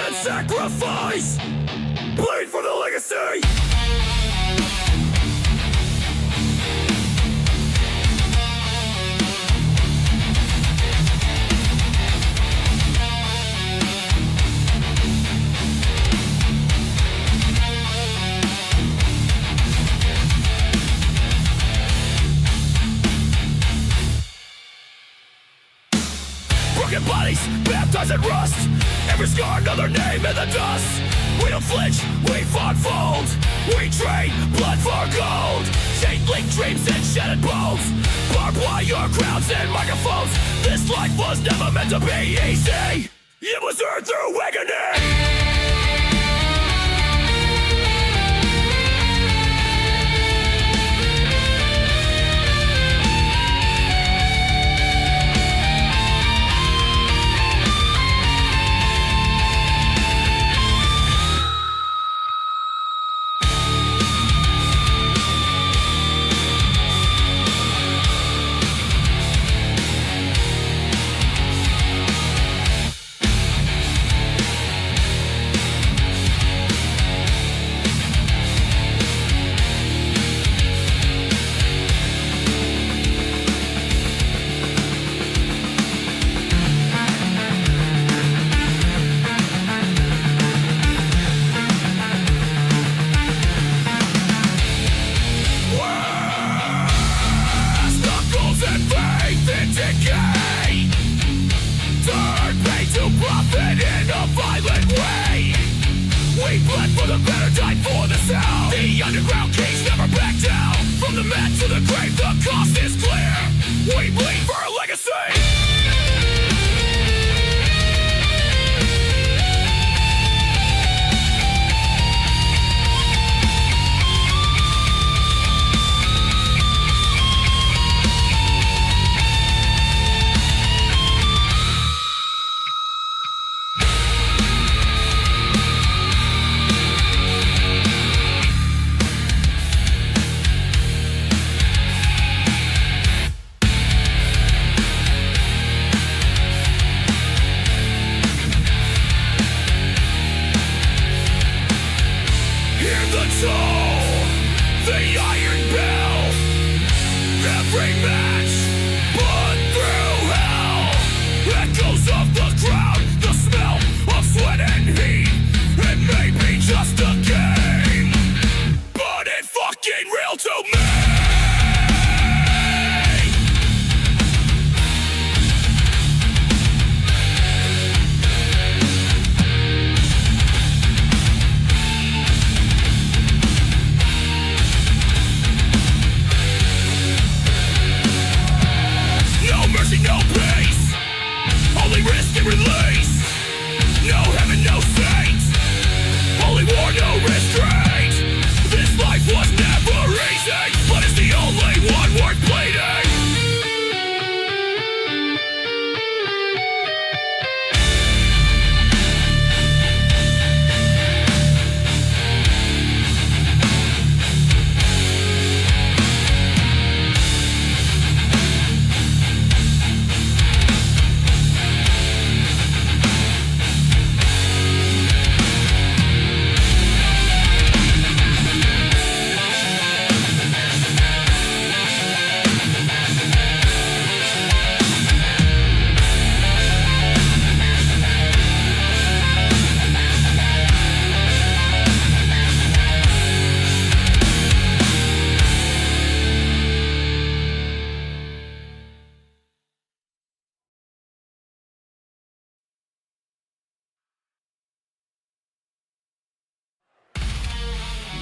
and sacrifice. Bleed for the legacy. Broken bodies, baptized in rust. Every scar, another name in the dust. We don't flinch, we unfold. We trade blood for gold. Chain-link dreams and shattered bones. Barbed wire crowns and microphones. This life was never meant to be easy. It was earned through agony.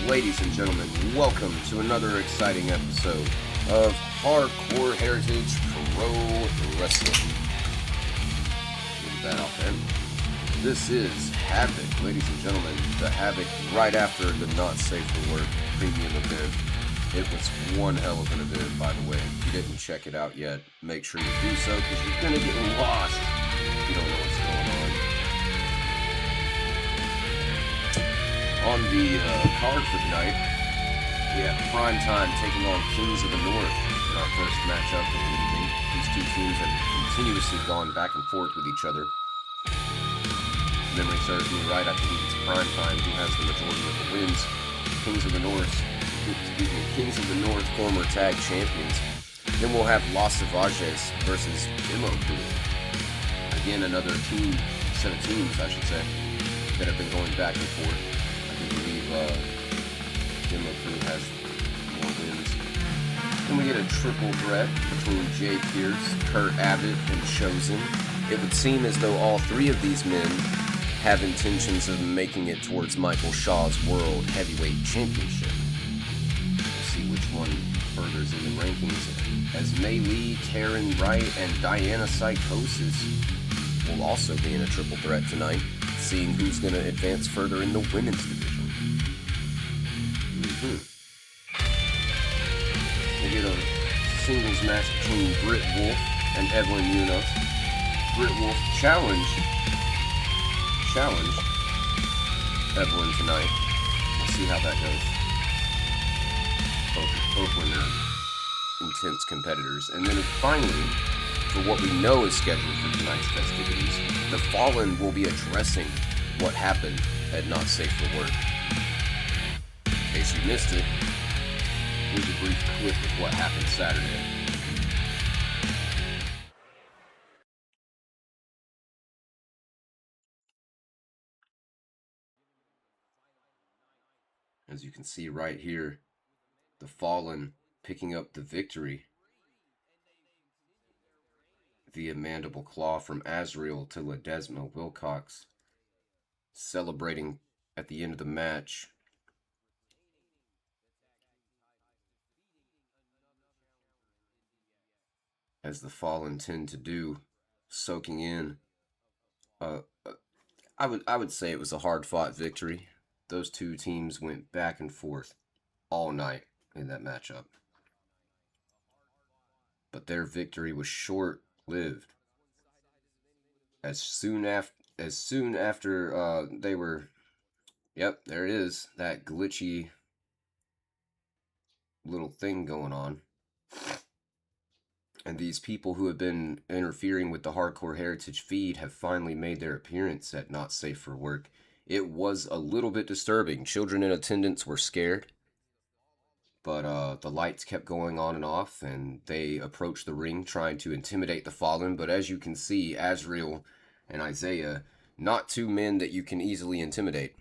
Ladies and gentlemen, welcome to another exciting episode of Hardcore Heritage Pro Wrestling. With that out there, this is Havoc, ladies and gentlemen. The Havoc right after the Not Safe for Work premium event. It was one hell of an event, by the way. If you didn't check it out yet, make sure you do so, because you're going to get lost if you don't know what's going on. On the card for tonight, we have Prime Time taking on Kings of the North in our first matchup of the evening. These two teams have continuously gone back and forth with each other. memory serves me right, I believe it's Primetime who has the majority of the wins. Kings of the North, former tag champions. Then we'll have Los Savages versus Demo Crew. Again, another set of teams, I should say, that have been going back and forth. I do believe Demo Crew has more wins. Then we get a triple threat between Jay Pierce, Kurt Abbott, and Chosen. It would seem as though all three of these men have intentions of making it towards Michael Shaw's World Heavyweight Championship. We'll see which one furthers in the rankings, as Mei Lee, Taryn Wright, and Diana Psychosis will also be in a triple threat tonight, seeing who's going to advance further in the women's division. We get a singles match between Britt Wolf and Evelyn Munoz. Britt Wolf challenge Evelyn tonight. We'll see how that goes. Both women are intense competitors. And then finally, for what we know is scheduled for tonight's festivities, the Fallen will be addressing what happened at Not Safe for Work. In case you missed it, here's a brief clip of what happened Saturday. As you can see right here, the Fallen picking up the victory via mandible claw from Azrael to Ledesma Wilcox, celebrating at the end of the match. As the Fallen tend to do, soaking in. I would say it was a hard-fought victory. Those two teams went back and forth all night in that matchup. But their victory was short-lived. As soon after they were, yep, there it is, that glitchy little thing going on. And these people who have been interfering with the Hardcore Heritage feed have finally made their appearance at Not Safe for Work. It was a little bit disturbing. Children in attendance were scared. But the lights kept going on and off, and they approached the ring trying to intimidate the Fallen. But as you can see, Azrael and Isaiah, not two men that you can easily intimidate.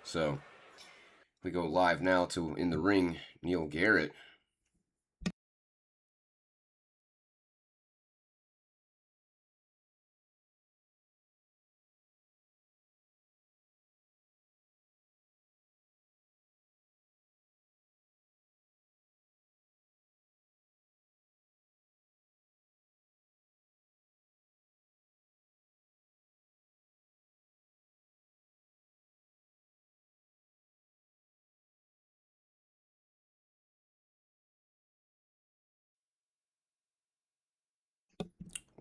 So, we go live now to, in the ring, Neil Garrett.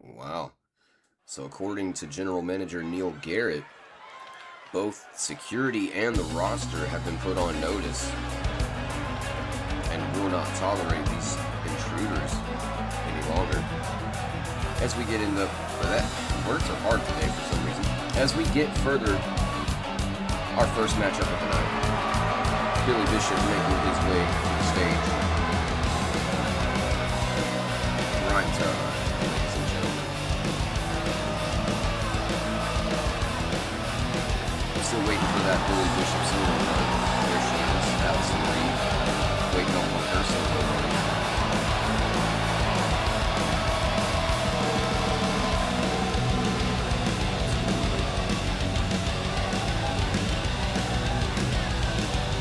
Wow. So according to General Manager Neil Garrett, both security and the roster have been put on notice and will not tolerate these intruders any longer. As we get into that, words are hard today for some reason. As we get further, our first matchup of the night, Billy Bishop making his way to the stage. Rhyme time. Still waiting for that Billy Bishop solo run. There she is, Allison Reed, waiting on her solo run.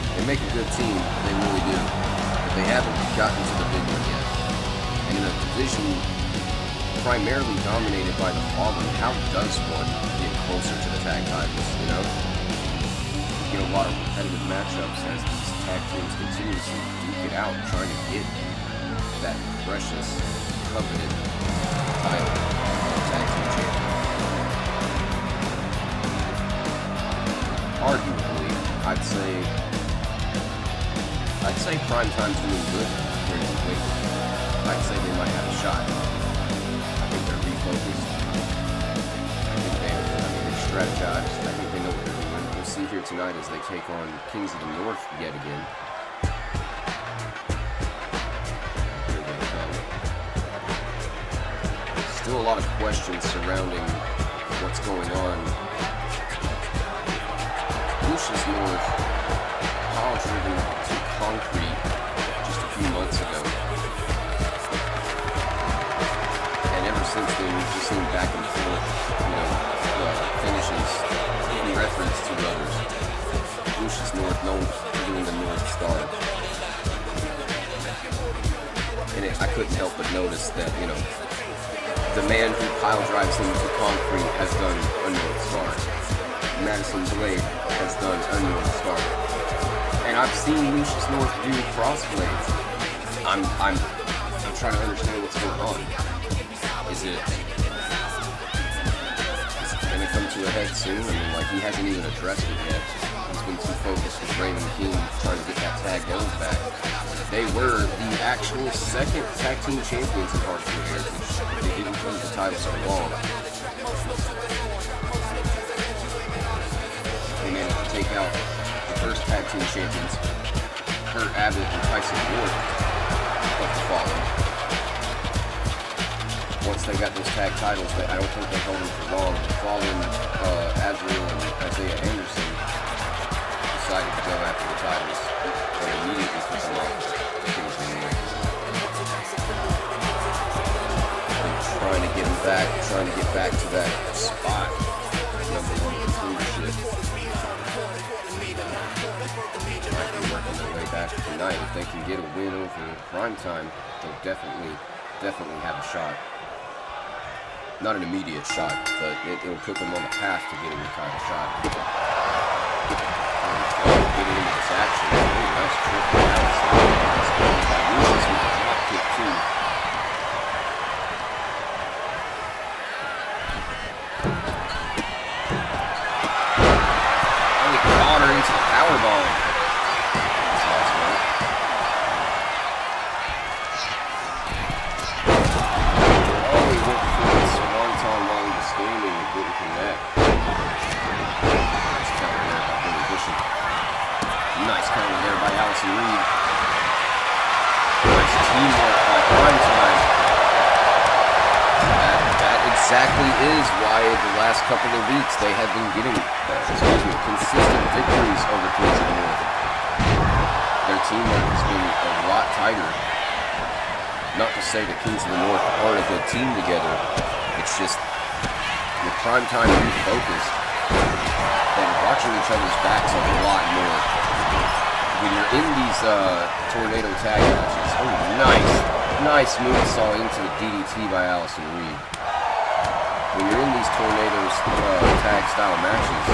They make a good team, they really do, but they haven't gotten to the big one yet. And in a division primarily dominated by the Fallen, how does one get closer to the tag titles, you know? Get a lot of competitive matchups as these tag teams continuously duke it out, trying to get that precious, coveted title of tag team champion. Arguably, I'd say Primetime's doing good here in the weight. I'd say they might have a shot. I think they're refocused. I think they're strategized. I think they know what they're doing. We'll see here tonight as they take on Kings of the North yet again. Here they come. Still a lot of questions surrounding what's going on. Lucius North, pile driven to concrete just a few months ago. And ever since then, we've just seen back and forth, finishes in reference to others. Lucius North, known for doing the North Star. And I couldn't help but notice that, the man who pile drives into concrete has done a North Star. Madison Blade has done a North Star. And I've seen Lucius North do crossblades. I'm trying to understand what's going on. Is it gonna come to a head soon? I mean, he hasn't even addressed it yet. He's been too focused with Raymond King trying to get that tag gold back. They were the actual second tag team champions in Hardcore Heritage. They didn't keep the title so long. They managed to take out the first tag team champions, Kurt Abbott and Tyson Ward of the Fallen. Once they got those tag titles, I don't think they held them for long. The Fallen, Azrael and Isaiah Anderson decided to go after the titles and immediately put them off the Kings of the North. Trying to get them back, trying to get back to that spot. Number one contendership. Might be working their way back tonight. If they can get a win over Primetime, they'll definitely have a shot. Not an immediate shot, but it'll put them on the path to getting a title shot. Getting into this action. Really nice trick by Allison. Lucius with the drop kick too. Only got her into the powerbomb. That's awesome. Oh, he went for the swanton while he was standing and didn't connect. Nice counter there by Billy Bishop. Nice counter there by Allison Reed. Nice teamwork by Primetime. That exactly is why the last couple of weeks they have been getting consistent victories over Kings of the North. Their teamwork has been a lot tighter. Not to say that Kings of the North aren't a good team together. It's just with Primetime refocused, they're watching each other's backs a lot more. When you're in these tornado tag matches, nice moonsault into the DDT by Allison Reed. When you're in these tornadoes tag style matches,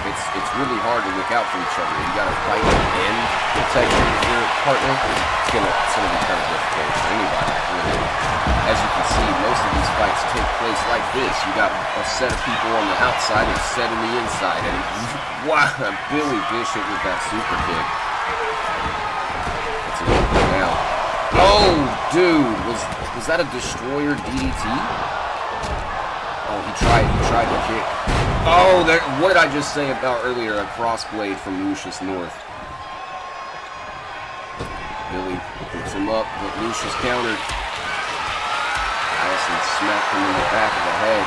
it's really hard to look out for each other. You gotta fight and protect your partner. It's gonna be kind of difficult for anybody, really. As you can see, most of these fights take place like this. You got a set of people on the outside and a set on the inside, and wow, Billy Bishop with that super kick. That's a good thing now. Oh, dude, was that a destroyer DDT? Oh, he tried to kick. Oh, what did I just say about earlier? A crossblade from Lucius North. Billy picks him up, but Lucius countered. Allison smacked him in the back of the head.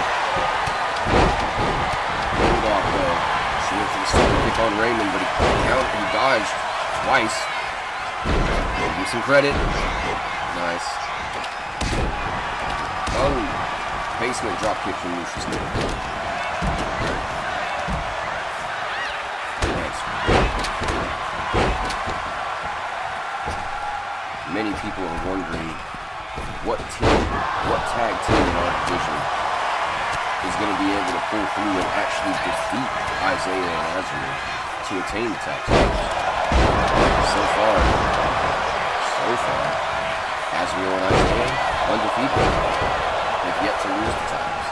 Pulled off though. She went for the super kick on Raymond, but he dodged twice. Give him some credit. Nice. Oh, basement drop kick from Lucius North. Many people are wondering what tag team in our division is going to be able to pull through and actually defeat Isaiah and Azrael to attain the tag team. So far, Azrael and Isaiah undefeated. They've yet to lose the titles.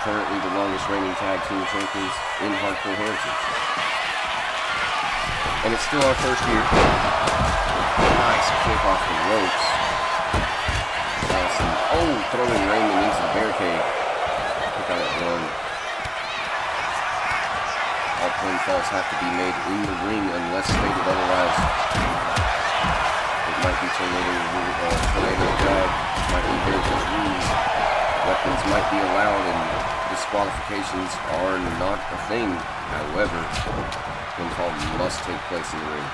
Currently the longest reigning tag team champions in Hardcore Heritage. And it's still our first year. Nice kick off the ropes. Allison, throwing Raymond into the barricade. Pick out that one. All pinfalls have to be made in the ring unless stated otherwise. It might be tornado drag, might be heritage rules. Weapons might be allowed and disqualifications are not a thing. However, pinfall must take place in the ring.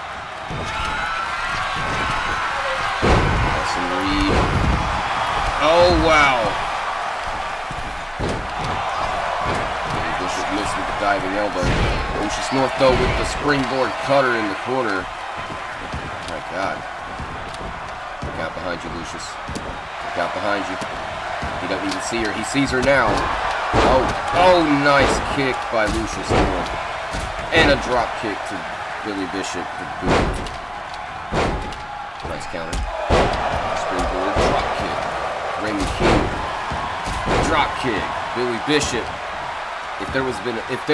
Allison Reed. Oh, wow. Bishop missed with the diving elbow. Lucius North, though, with the springboard cutter in the corner. Oh, my God. Look out behind you, Lucius. Look out behind you. He doesn't even see her. He sees her now. Oh, nice kick by Lucius North. And a drop kick to Billy Bishop. Nice counter. Springboard drop kick. Raymond King. Drop kick. Billy Bishop. If there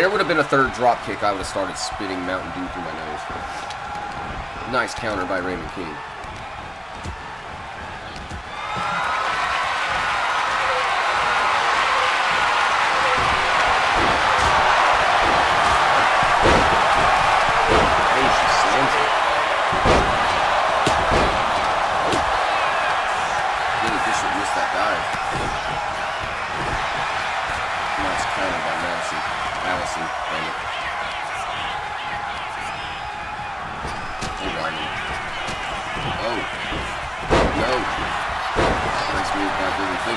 would have been a third drop kick, I would have started spitting Mountain Dew through my nose. Nice counter by Raymond King.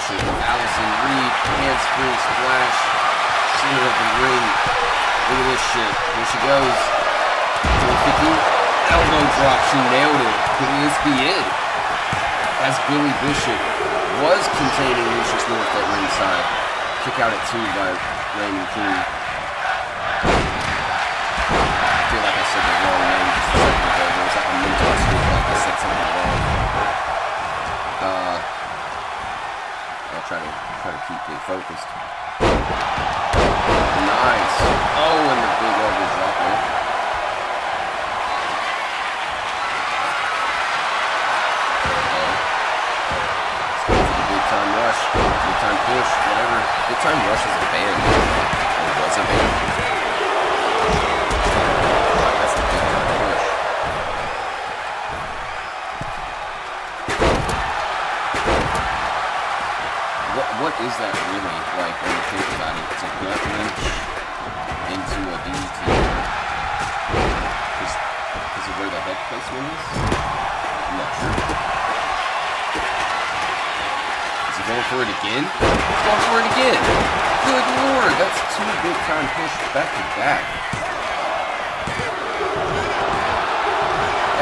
Allison Reed, handspring splash, center of the ring. Look at this shit. Here she goes. 450 elbow drop. She nailed it. Could this be it? As Billy Bishop was containing Lucius North at ringside. Kick out at 2 by Raymond King. I feel like I said the wrong name just a second ago. There was like a mental sweep like I said something wrong. I'll try to keep it focused. Nice. Oh, and the big elbow drop there. Let's go for the big time rush, big time push, whatever. Big time rush is a band. Or was a band. That's the big time push. What is that really, like, when you think about it? It's a gut wrench into a DDT. Is it where the head placement is? I'm not sure. Is he going for it again? He's going for it again! Good lord, that's 2 big time pushes back to back.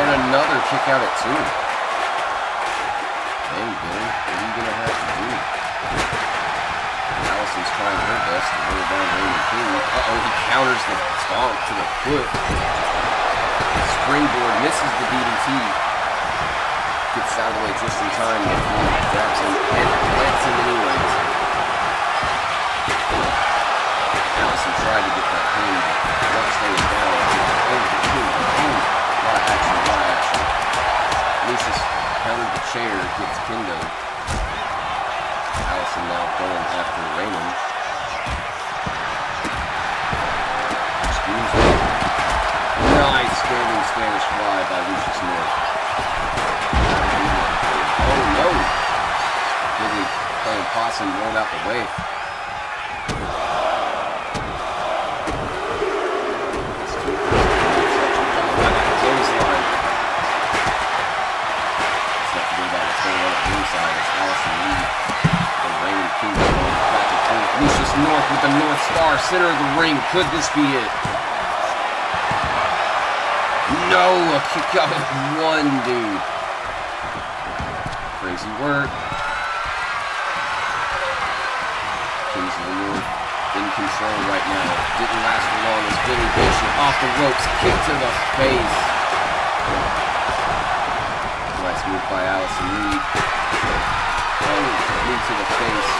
And another kick out at 2. Dang, Billy, what are you going to have to do? Allison's trying her best to bring down Raymond King. Uh-oh, he counters the stomp to the foot. Springboard misses the DDT. Gets out of the way just in time. Grabs him and plants him anyways. Allison tried to get that pin, but once stays down. A lot of action. Lucius countered the chair, gets Kendo. Allison now going after Raymond. Excuse me. Nice standing Spanish fly by Lucius North. Oh no! Billy playing possum, rolled out the way. Clothesline. Let's not forget about what's going on at ringside as Allison Reed. Raymond King back and forth. Lucius North with the North Star, center of the ring. Could this be it? No, a kick out at 1, dude. Crazy work. Kings of the North in control right now. Didn't last for long as Billy Bishop off the ropes, kick to the face. Nice move by Allison Reed. Oh, knee to the face.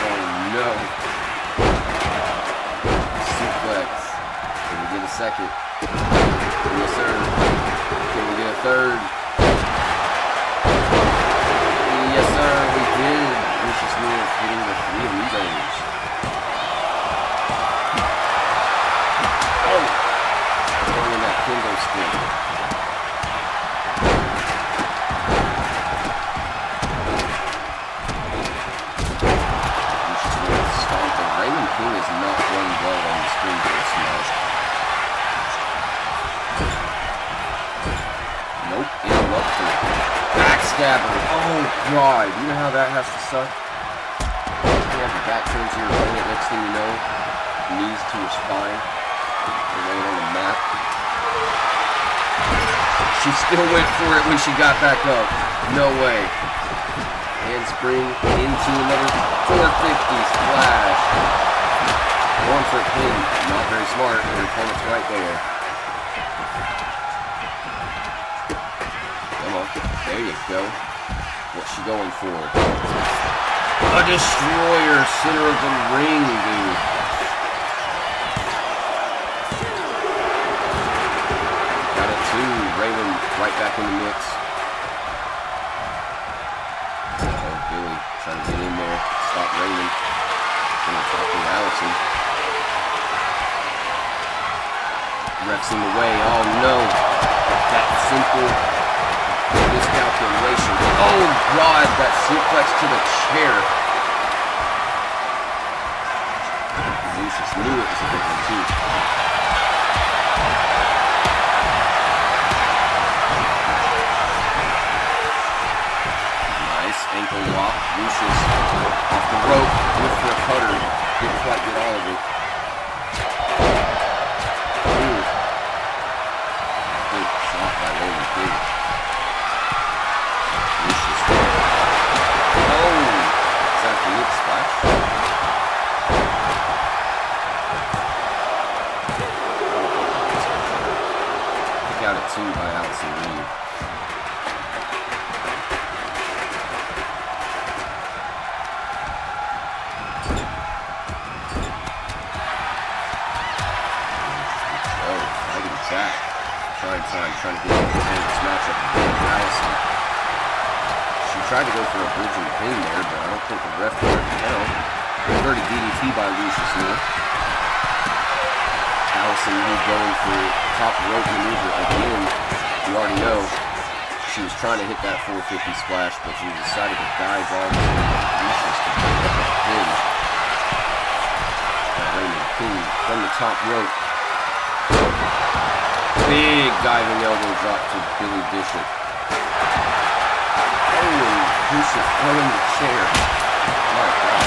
Oh no. Suplex. Can we get a second? Yes, sir. Can we get a third? Yes, sir. We did. Lucius North hitting the 3 of these overs. stick. Lucius North stomping. Raymond King is not run well on the springboard smash. Nope, interrupted. Backstabber. Oh god, you know how that has to suck? You have your back turned to your opponent, next thing you know, knees to your spine. You're laying on the mat. She still went for it when she got back up. No way. Handspring into another 450 splash. Going for a pin. Not very smart. Her opponent's right there. Come on. There you go. What's she going for? A destroyer. Center of the ring, dude. Got it too. Raymond right back in the mix. Oh, Billy trying to get in there. Stop Raymond. Gonna talk to Allison. Ref's in the way. Oh no. That simple miscalculation. Oh god, that suplex to the chair. Lucius knew it was a big one too. Nice ankle lock. Lucius off the rope. Went for a cutter. Didn't quite get all of it. Ooh. Good shot by Raymond King. Lucius. Oh! Is that a Phoenix splash? Kick out at 2 by Allison Reed. Trying to get into this matchup with Allison. She tried to go for a bridging pin there, but I don't think the ref can tell. Dirty DDT by Lucius North. Allison Reed going for top rope maneuver again. You already know she was trying to hit that 450 splash, but she decided to dive on Lucius to pick up a pin. Raymond King from the top rope. Big diving elbow drop to Billy Bishop. Oh, and Bishop throwing the chair. My God.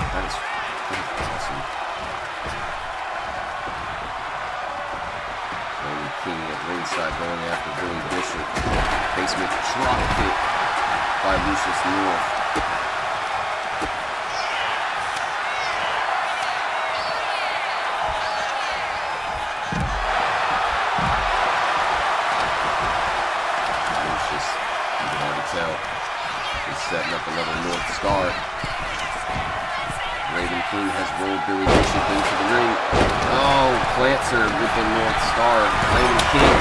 That is awesome. Raymond King at ringside going after Billy Bishop. Basement drop kick by Lucius North. Setting up another North Star. Raven King has rolled Billy Bishop into the ring. Oh, plants her with the North Star. Raven King.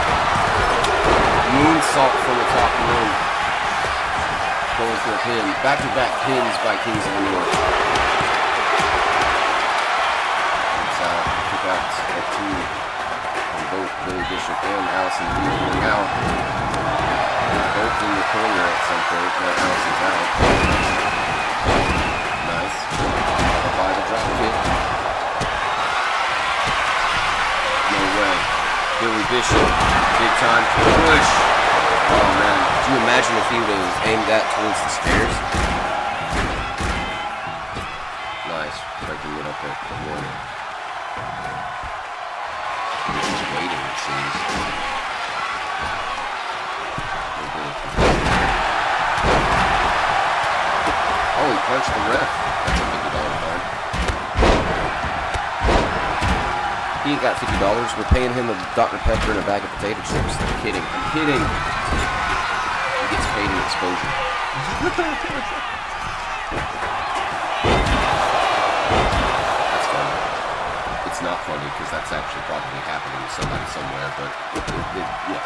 Moonsault from the top rope. Going for a pin. Back-to-back pins by Kings of the North. It's out. Kick out at 2 on both Billy Bishop and Allison Reed out. Both in the corner at some point. Now Allison's out. Nice. By the drop kick. No way. Billy Bishop. Big time push. Oh man. Could you imagine if he would have aimed that towards the stairs? Nice. Breaking it up at the 1. He's just waiting, it seems. Oh, he punched the ref. That's a $50 fine. He ain't got $50. We're paying him a Dr. Pepper and a bag of potato chips. I'm kidding. I'm kidding. He gets paid in exposure. That's funny. It's not funny because that's actually probably happening to somebody somewhere, but yeah.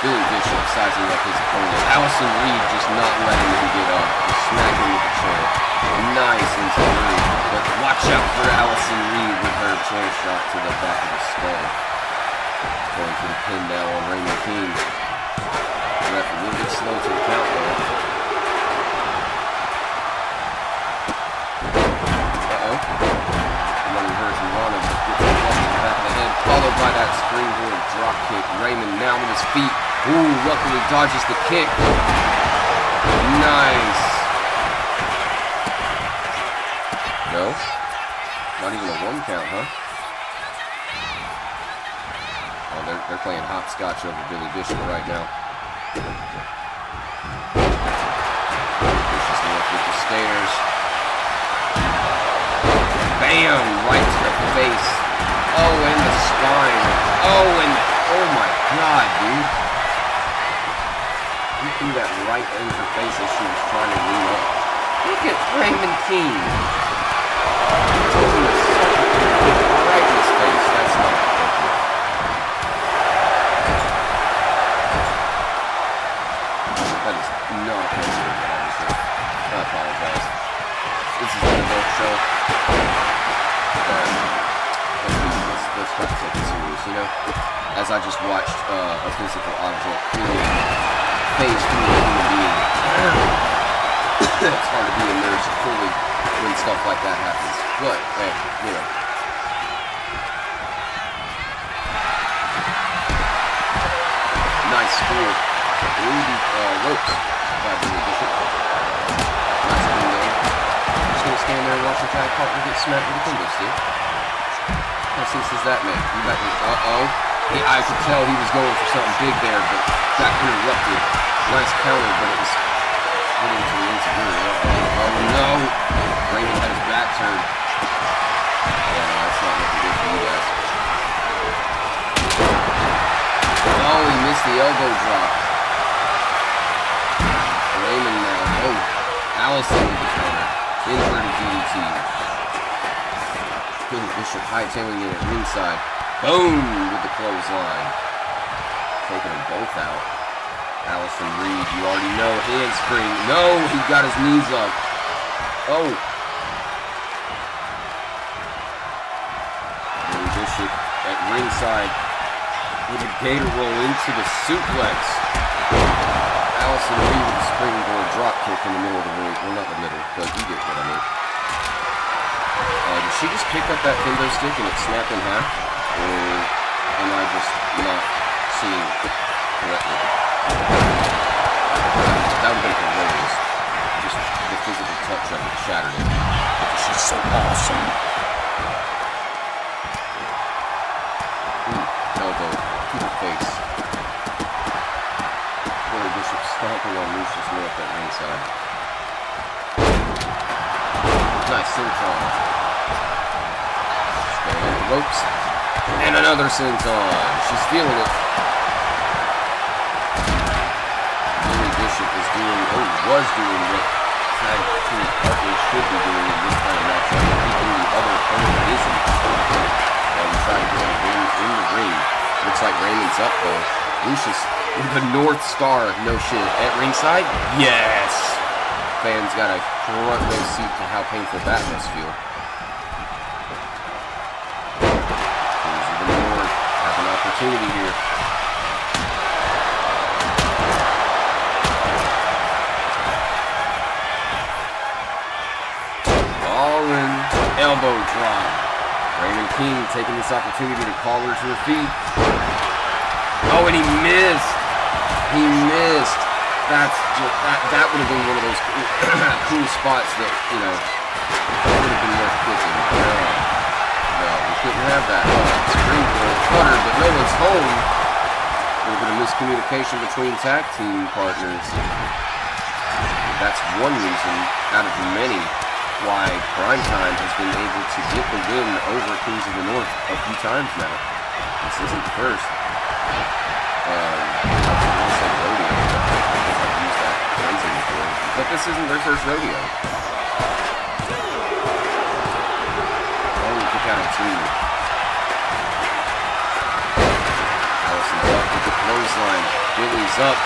Billy Bishop sizing up his opponent. Allison Reed just not letting him get up. chair shot to the back of the skull. Going for the pin now on Raymond King. The ref a little bit slow to the count though. Uh-oh. Running version Rana gets a blow to the back of the head, followed by that springboard drop kick. Raymond now on his feet. Ooh, luckily dodges the kick. Nice. No? Not even a 1 count, huh? Oh, they're playing hopscotch over Billy Bishop right now. Vicious North with the stairs. Bam! Right to the face. Oh, and the spine. Oh, and oh my God, dude. He threw that right in her face as she was trying to lean up. Look at Raymond King. Told him to suck it right in his face. That's not appropriate. That is not appropriate, obviously. I apologize. This is an adult show. Let's try to take it serious, you know? As I just watched a physical object clearly phase through a human being. It's hard to be immersed fully when stuff like that happens. But, hey, you know. Nice school. Rudy ropes by Billy Bishop. Nice thing there. Just gonna stand there and watch your tag partner get smacked with a kendo stick. How sense does that make? You got uh-oh. I could tell he was going for something big there, but got interrupted. Nice counter, but it was heading to the insecurity. Uh-oh. Oh no! Raymond had his back turned. Yeah, no, that's not looking good for you guys. Oh, he missed the elbow drop. Raymond now. Oh, Allison with the counter. Inverted DDT. Billy Bishop hightailing it at ringside. Boom! With the clothesline. Taking them both out. Allison Reed, you already know. Handspring. No! He got his knees up. Oh! Billy Bishop at ringside with a gator roll into the suplex. Allison Reed with a springboard drop kick in the middle of the ring. Well, not the middle, but you get what I mean. Did she just pick up that kendo stick and it snapped in half? Or am I just not seeing correctly? That would have been hilarious. Just the physical touch of it shattered it. She's so awesome. Ooh, elbow to the face. Billy Bishop stomping on Lucius North at ringside. Nice senton. Staying on the ropes. And another senton. She's feeling it. Billy Bishop is doing, was doing what tag team partners should be doing in this kind of matchup. Keeping the other opponent busy. While we try to get him in the ring. Looks like Raymond's up though. Lucius with the North Star, no shit, at ringside? Yes! Fans got a front row seat to how painful that must feel. Kings of the North have an opportunity here. All in, elbow drop. Raymond King taking this opportunity to call her to her feet. Oh, and he missed. He missed. That's just, that would have been one of those cool spots that, you know, would have been worth clicking. No, we couldn't have that. Springboard cutter, but no one's home. A little bit of miscommunication between tag team partners. That's one reason out of many why Primetime has been able to get the win over Kings of the North a few times now. This isn't the first. I was going to say rodeo, because I've used that phrasing before. But this isn't their first rodeo. Oh, kick out of two. Allison's up with the clothesline. Billy's up.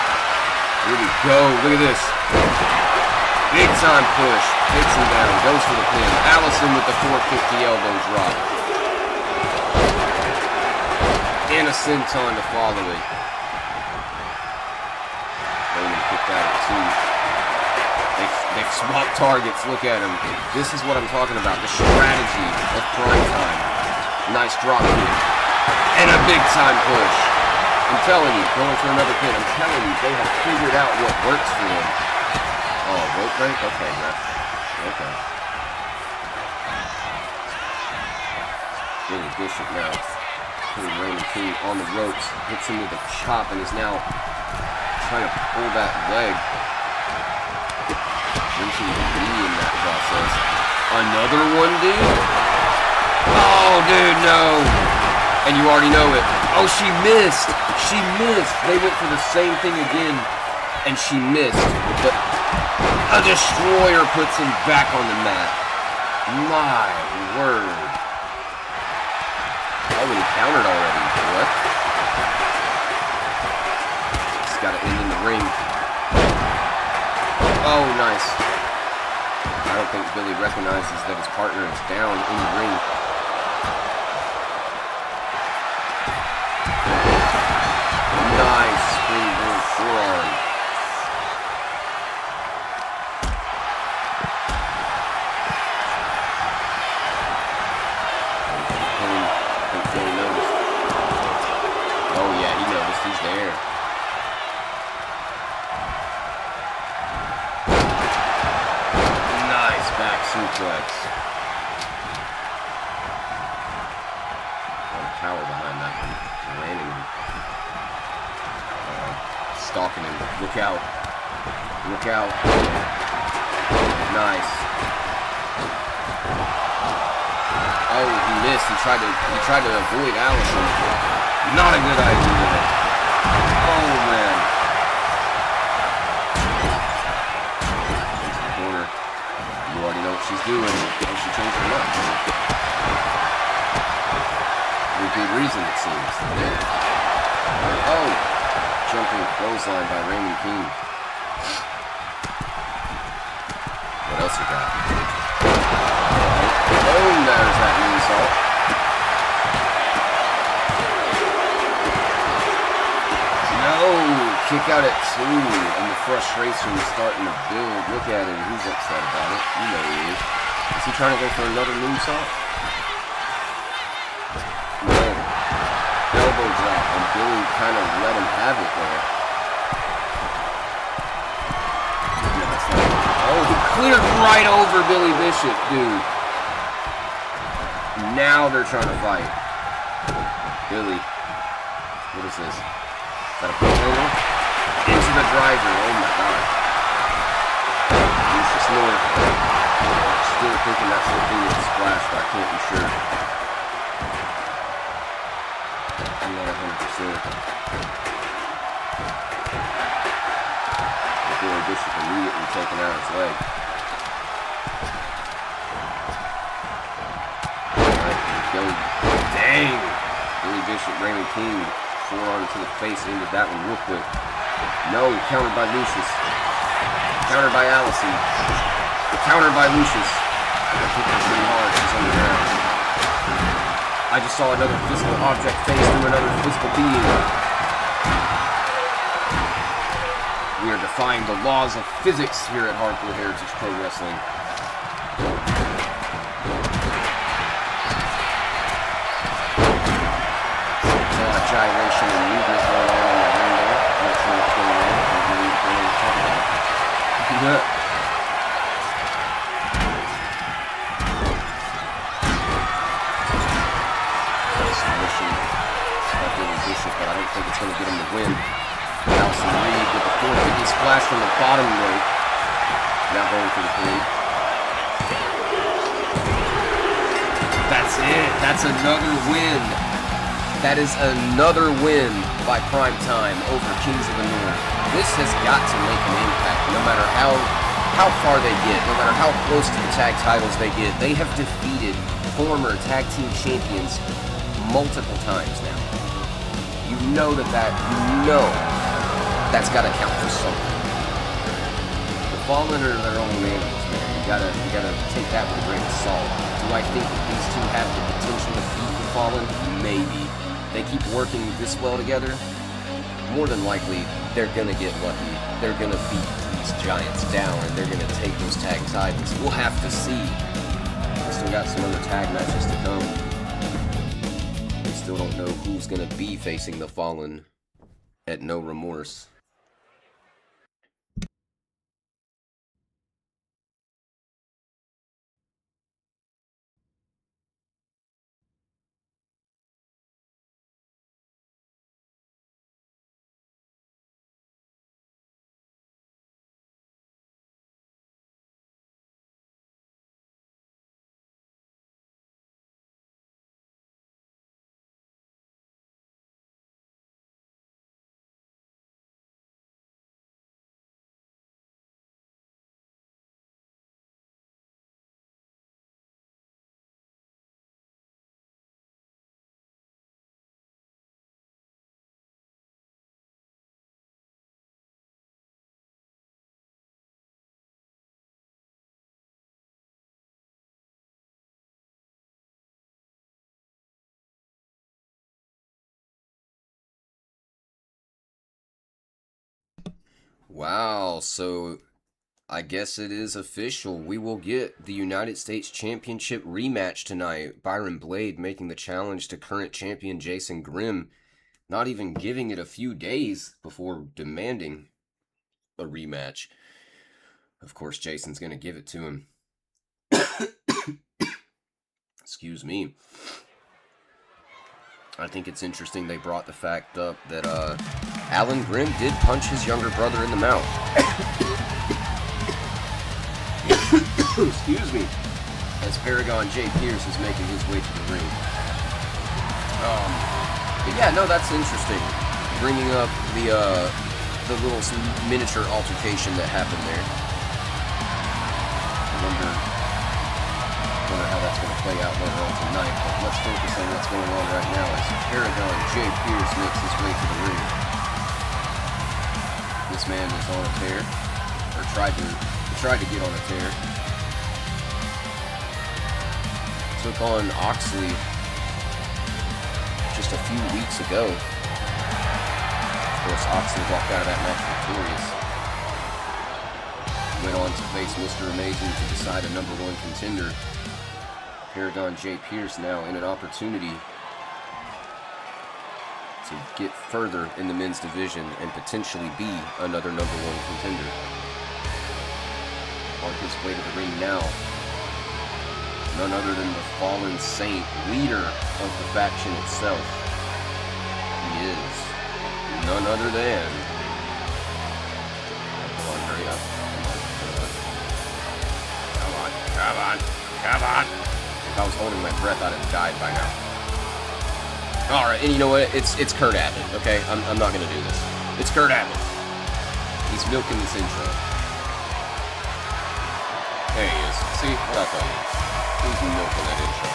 Here we go. Look at this. Big time push. Takes him down. Goes for the pin. Allison with the 450 elbow drop. And a senton to follow it. Raymond kicked out at 2. They've swapped targets. Look at them. This is what I'm talking about. The strategy of prime time. Nice drop kick. And a big time push. I'm telling you, going for another pin. I'm telling you, they have figured out what works for them. Oh, rope break? Okay, ref. Okay. Billy Bishop now putting Raymond King on the ropes. Hits him with a chop and is now trying to pull that leg. Reaching the knee in that process. Another one, dude? Oh, dude, no. And you already know it. Oh, she missed. She missed. They went for the same thing again, and she missed. But a destroyer puts him back on the mat. My word. Oh, and he countered already. What? He's got to end in the ring. Oh, nice. I don't think Billy recognizes that his partner is down in the ring. Nice springboard forearm. I think Billy noticed. Oh yeah, he noticed. He's there. Nice back suplex. A lot of power behind that one. Landing him. Stalking him. Look out. Look out. Nice. Oh, he missed. He tried to avoid Allison. Not a good idea. Oh man. Into the corner. You already know what she's doing. Oh, she changed her mind. For a good reason, it seems. Oh. Jumping clothesline by Raymond King. What else you got? Oh, there's that moonsault. No! Kick out at 2, and the frustration is starting to build. Look at him. He's upset about it. You know he is. Is he trying to go for another moonsault? No. Elbow drop, and Billy kind of let him have it there. Oh, he cleared right over Billy Bishop, dude. Now they're trying to fight. Billy. What is this? Is that a push over? Into the driver. Oh my god. Lucius North. Still thinking that's the thing with the splash, but I can't be sure. I'm not 100%. Billy Bishop immediately taking out his leg. Alright, here we go. Dang! Billy Bishop, Raymond King, forearm to the face, ended that one real quick. No, countered by Lucius. Countered by Allison. Countered by Lucius. I think that's pretty hard. She's on the ground. I just saw another physical object phase through another physical being. We are defying the laws of physics here at Hardcore Heritage Pro Wrestling. A lot of gyration and movement going on in the ring there. Not sure what's going on. Yeah. But I don't think it's going to get him the win. Allison Reed with the 450 splash from the bottom rope. Now going for the pin. That's it. That's another win. That is another win by Prime Time over Kings of the North. This has got to make an impact no matter how far they get, no matter how close to the tag titles they get. They have defeated former tag team champions multiple times now. You know that's got to count for something. The Fallen are their own animals, man. You gotta take that with a grain of salt. Do I think that these two have the potential to beat the Fallen? Maybe. they keep working this well together, more than likely they're gonna get lucky. They're gonna beat these giants down, and they're gonna take those tag titles. We'll have to see. We still got some other tag matches to come. We still don't know who's gonna be facing the Fallen at No Remorse. Wow, so I guess it is official. We will get the United States Championship rematch tonight. Byron Blade making the challenge to current champion Jason Grimm, not even giving it a few days before demanding a rematch. Of course, Jason's going to give it to him. Excuse me. I think it's interesting they brought the fact up that Alan Grimm did punch his younger brother in the mouth. Excuse me. As Paragon J. Pierce is making his way to the ring. But yeah, no, that's interesting. Bringing up the little miniature altercation that happened there. I wonder how that's going to play out later on tonight, but let's focus on what's going on right now as Paragon J. Pierce makes his way to the ring. This man is on a tear, or tried to get on a tear. Took on Oxley just a few weeks ago. Of course, Oxley walked out of that match victorious. Went on to face Mr. Amazing to decide a #1 contender. Paragon J. Pierce now in an opportunity to get further in the men's division and potentially be another #1 contender. On his way to the ring now, none other than the Fallen Saint, leader of the faction itself. He is none other than... Come on, hurry up. Come on. If I was holding my breath, I'd have died by now. Alright, and you know what? It's Kurt Abbott, okay? I'm not gonna do this. It's Kurt Abbott. He's milking this intro. There he is. See? What I tell you. He's milking that intro.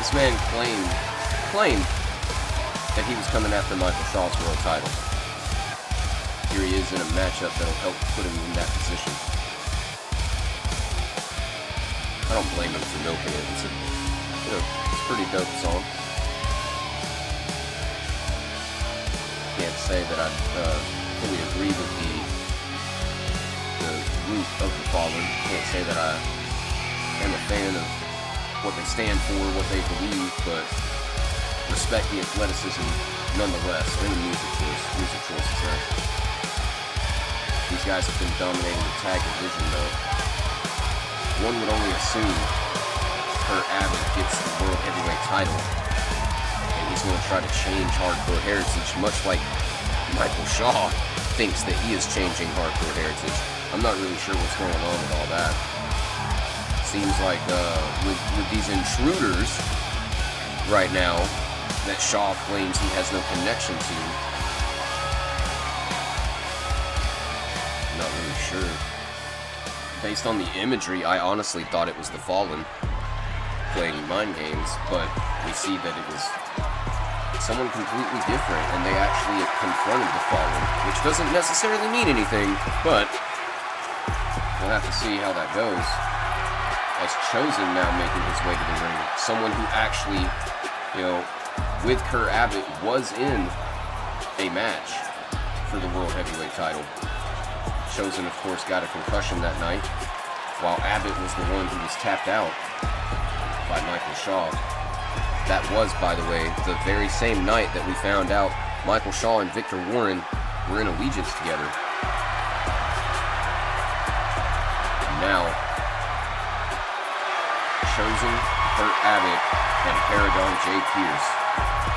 This man claimed that he was coming after Michael Shaw's world title. Here he is in a matchup that'll help put him in that position. I don't blame him for milking it. It's a pretty dope song. Can't say that I fully agree with the root of the Fallen. Can't say that I am a fan of what they stand for, what they believe, but respect the athleticism nonetheless, and the music choices there. These guys have been dominating the tag division though. One would only assume Kurt Abbott gets the World Heavyweight title, and he's going to try to change Hardcore Heritage, much like Michael Shaw thinks that he is changing Hardcore Heritage. I'm not really sure what's going on with all that. Seems like with these intruders right now that Shaw claims he has no connection to, I'm not really sure. Based on the imagery, I honestly thought it was the Fallen playing mind games, but we see that it was someone completely different, and they actually confronted the Fallen, which doesn't necessarily mean anything, but we'll have to see how that goes. As Chosen now making his way to the ring, someone who actually, with Kurt Abbott was in a match for the World Heavyweight title. Chosen, of course, got a concussion that night, while Abbott was the one who was tapped out by Michael Shaw. That was, by the way, the very same night that we found out Michael Shaw and Victor Warren were in allegiance together. And now, Chosen, Kurt Abbott, and Paragon J. Pierce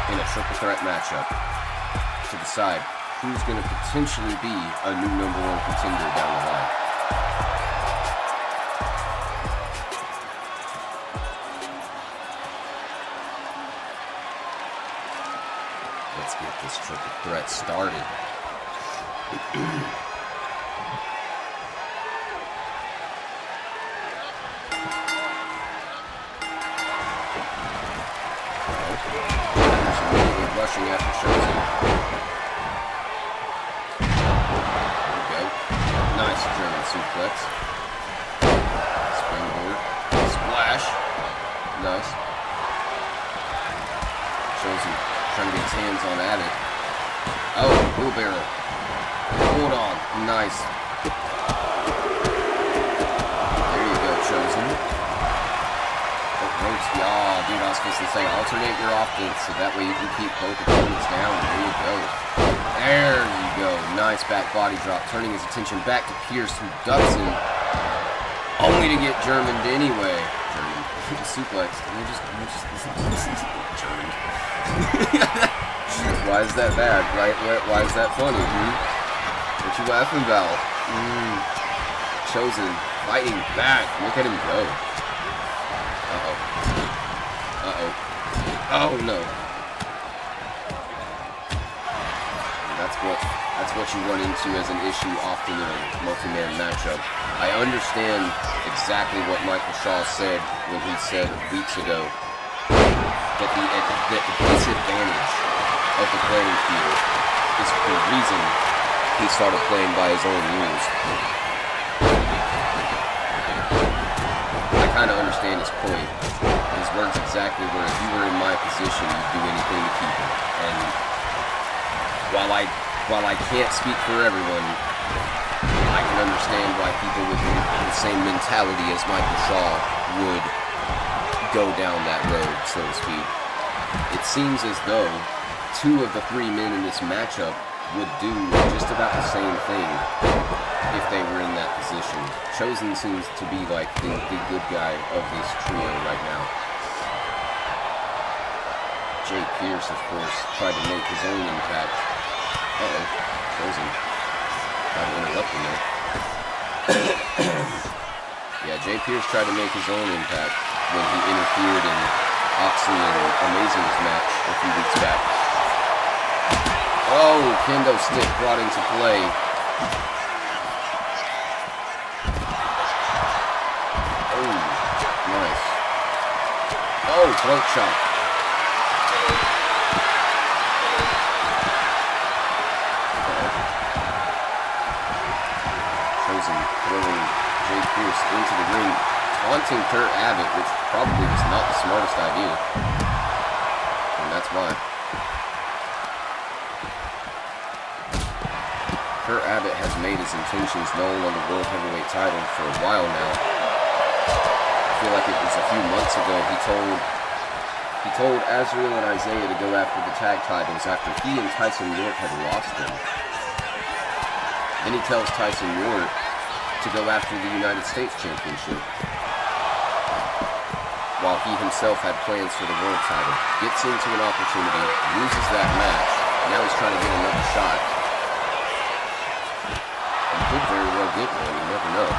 in a triple threat matchup to decide who's going to potentially be a new #1 contender down the line. Let's get this triple threat started. Rushing after Chosen. There we go. Nice German suplex. Springboard. Splash. Nice. Chosen trying to get his hands on Abbott. Oh, wheelbarrow. Hold on. Nice. There you go, Chosen. Yeah, dude, I was supposed to say alternate your offense so that way you can keep both opponents down. There you go. There you go. Nice back body drop, turning his attention back to Pierce, who ducks him, only to get Germaned anyway. German. Suplex. German. Why is that bad? Right? Why is that funny? What you laughing about? Chosen fighting back. Look at him go. Oh no. That's what you run into as an issue often in a multi-man matchup. I understand exactly what Michael Shaw said when he said weeks ago that the disadvantage of the playing field is the reason he started playing by his own rules. I kind of understand his point. His words exactly were, if you were in my position, you'd do anything to keep him. And while I can't speak for everyone, I can understand why people with the same mentality as Michael Shaw would go down that road, so to speak. It seems as though 2 of the 3 men in this matchup would do just about the same thing if they were in that position. Chosen seems to be like the good guy of this trio right now. Jay Pierce, of course, tried to make his own impact. Uh-oh, Chosen. Tried to interrupt him there. Yeah, Jay Pierce tried to make his own impact when he interfered in Oxley and Amazing's match a few weeks back. Oh, kendo stick brought into play. Oh, nice. Oh, throat chop. Chosen throwing Jay Pierce into the ring, taunting Kurt Abbott, which probably was not the smartest idea. And that's why. Kurt Abbott has made his intentions known on the World Heavyweight title for a while now. I feel like it was a few months ago he told Azrael and Isaiah to go after the tag titles after he and Tyson York had lost them. Then he tells Tyson York to go after the United States Championship, while he himself had plans for the world title. Gets into an opportunity, loses that match, now he's trying to get another shot. He could very well get one, you never know.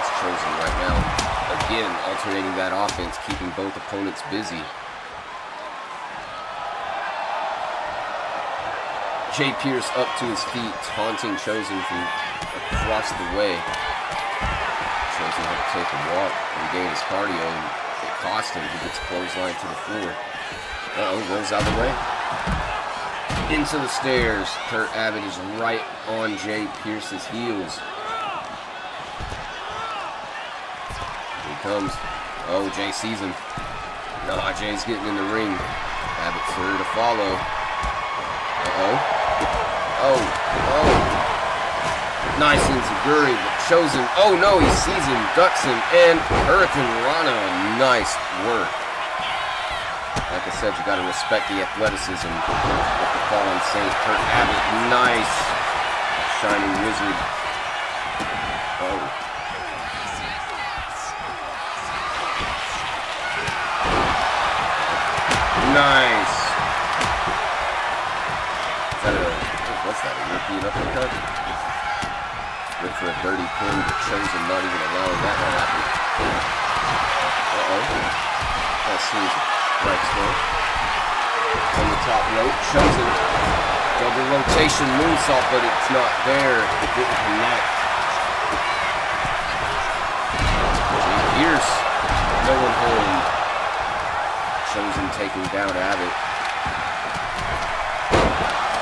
It's Chosen right now. Again, alternating that offense, keeping both opponents busy. Jay Pierce up to his feet, taunting Chosen from across the way. Chosen had to take a walk, regain his cardio, and it cost him. He gets clothesline to the floor. Uh-oh, rolls out of the way. Into the stairs. Kurt Abbott is right on Jay Pierce's heels. Here he comes. Oh, Jay sees him. Nah, Jay's getting in the ring. Habit's there to follow. Uh-oh. Oh. Nice enziguri, but Chosen. Oh no, he sees him, ducks him, and Hurricane Rana. Nice work. Like I said, you gotta respect the athleticism of the fallen saint. Kurt Abbott, nice. Shining wizard. Oh. Nice. Is that what's that, a European uppercut? Went for a dirty pin, but Chosen not even allowing that to happen. Uh-oh. That seems right slow. On the top rope, Chosen. Double rotation moonsault, but it's not there. It didn't connect. Jay Pierce going home. Chosen taking down Abbott.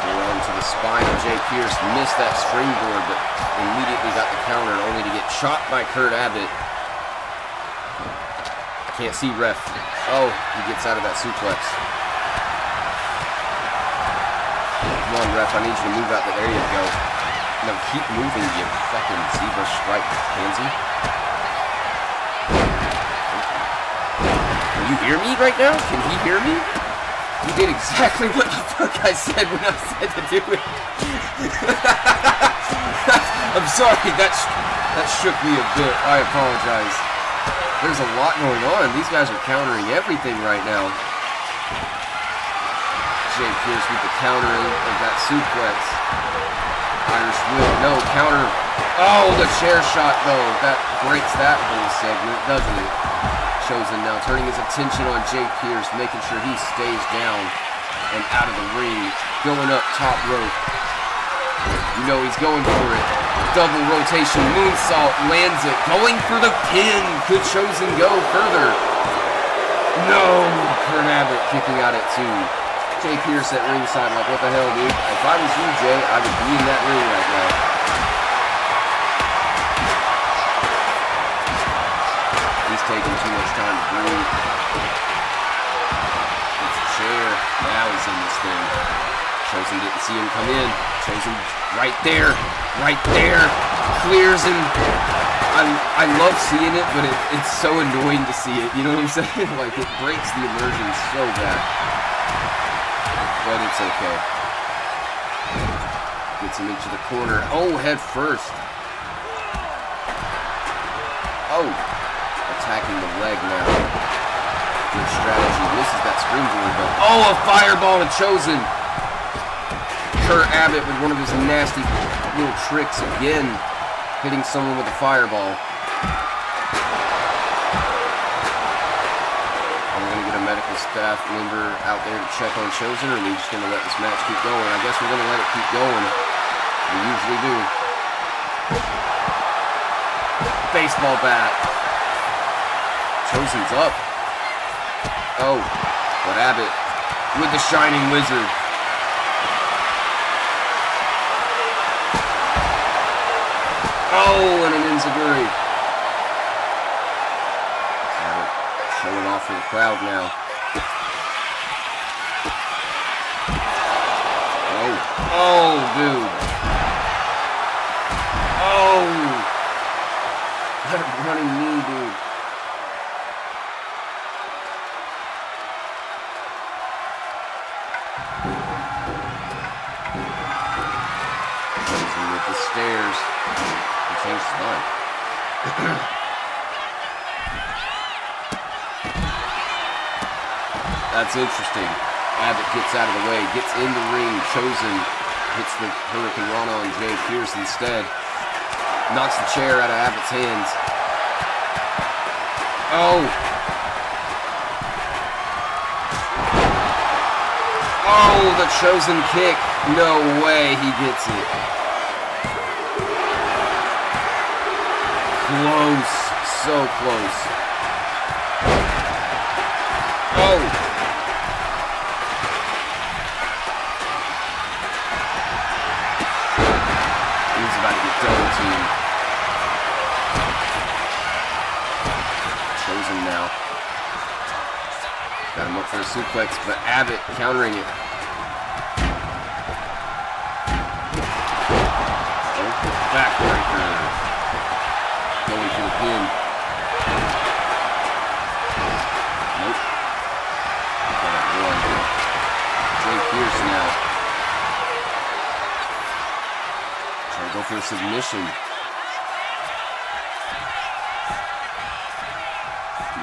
Forearm to the spine of Jay Pierce. Missed that springboard, but immediately got the counter, only to get shot by Kurt Abbott. Can't see ref. Oh, he gets out of that suplex. Come on, ref, I need you to move out. There you go. No, keep moving, you fucking zebra stripe pansy. Can you hear me right now? Can he hear me? He did exactly what the fuck I said when I said to do it. I'm sorry, that shook me a bit. I apologize. There's a lot going on. These guys are countering everything right now. Jay Pierce with the countering of that suplex. Irish whip, no, counter. Oh, the chair shot though. That breaks that whole segment, doesn't it? Chosen now turning his attention on Jay Pierce, making sure he stays down and out of the ring. Going up top rope. You know he's going for it. Double rotation moonsault, lands it. Going for the pin. Could Chosen go further? No. Kurt Abbott kicking out at 2. Jay Pierce at ringside like, what the hell, dude? If I was you, Jay, I would be in that ring right now. He's taking too much time to breathe. It's a chair. Now he's in this thing. Chosen didn't see him come in. Chosen right there. Right there. Clears him. I love seeing it, but it's so annoying to see it. You know what I'm saying? Like, it breaks the immersion so bad. But it's okay. Gets him into the corner. Oh, head first. Oh. Attacking the leg now. Good strategy. Misses that springboard though. Oh, a fireball and Chosen. Kurt Abbott with one of his nasty little tricks again. Hitting someone with a fireball. Are we going to get a medical staff member out there to check on Chosen, or are we just going to let this match keep going? I guess we're going to let it keep going. We usually do. Baseball bat. Chosen's up. Oh, but Abbott with the Shining Wizard. Oh, and an enziguri. Abbott showing off for the crowd now. Oh, dude. Oh, that running knee, dude. Chosen with the stairs. He changed his mind. That's interesting. Abbott gets out of the way, gets in the ring. Chosen hits the Hurricane Rana on Jay Pierce instead. Knocks the chair out of Abbott's hands. Oh. Oh, the Chosen kick. No way he gets it. Close. So close. Oh. He's about to get double teamed. Chosen now. for a suplex, but Abbott countering it. Backbreaker. Going for the pin. Nope. Got it one. Jay Pierce now. Trying to go for a submission.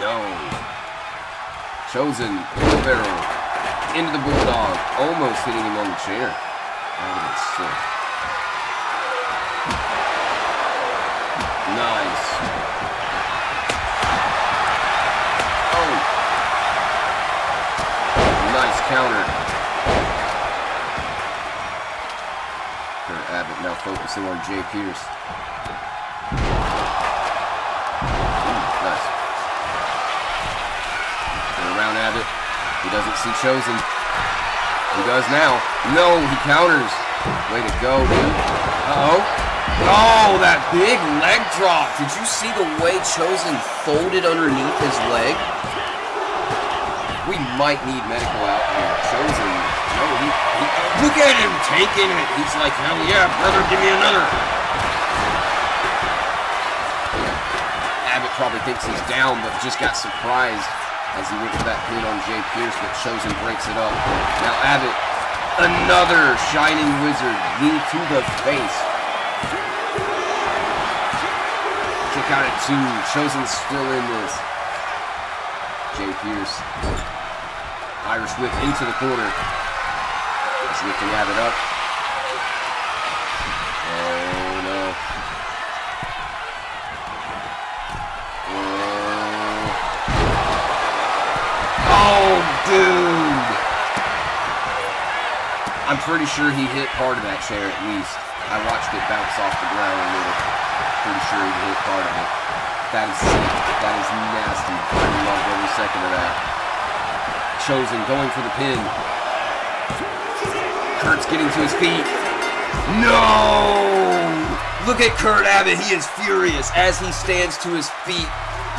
No. Chosen. Wheelbarrow. Into the Bulldog. Almost hitting him on the chair. That would have been sick. Nice. Oh. Nice counter. Kurt Abbott now focusing on Jay Pierce. Nice. Around Abbott. He doesn't see Chosen. He does now. No, he counters. Way to go, dude. Uh-oh. Oh, that big leg drop. Did you see the way Chosen folded underneath his leg? We might need medical out here. Chosen. No, he look at him taking it. He's like, hell yeah, brother, give me another. Abbott probably thinks he's down, but just got surprised as he went for that pin on Jay Pierce, but Chosen breaks it up. Now Abbott, another Shining Wizard, knee to the face. Kick out at 2. Chosen's still in this. Jay Pierce. Irish whip into the corner. He's lifting Abbott up. Oh no. Oh, dude. I'm pretty sure he hit part of that chair at least. I watched it bounce off the ground a little. Pretty sure he hit part of it. That is sick. That is nasty. I love every second of that. Chosen going for the pin. Kurt's getting to his feet. No! Look at Kurt Abbott. He is furious as he stands to his feet.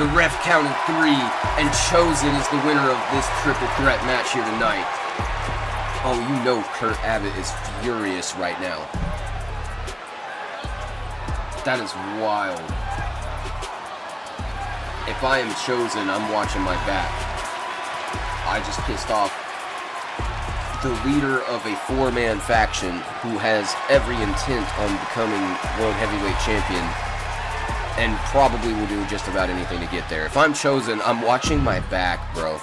The ref counted 3, and Chosen is the winner of this triple threat match here tonight. Oh, you know Kurt Abbott is furious right now. That is wild. If I am Chosen, I'm watching my back. I just pissed off the leader of a 4-man faction who has every intent on becoming World Heavyweight Champion and probably will do just about anything to get there. If I'm Chosen, I'm watching my back, bro.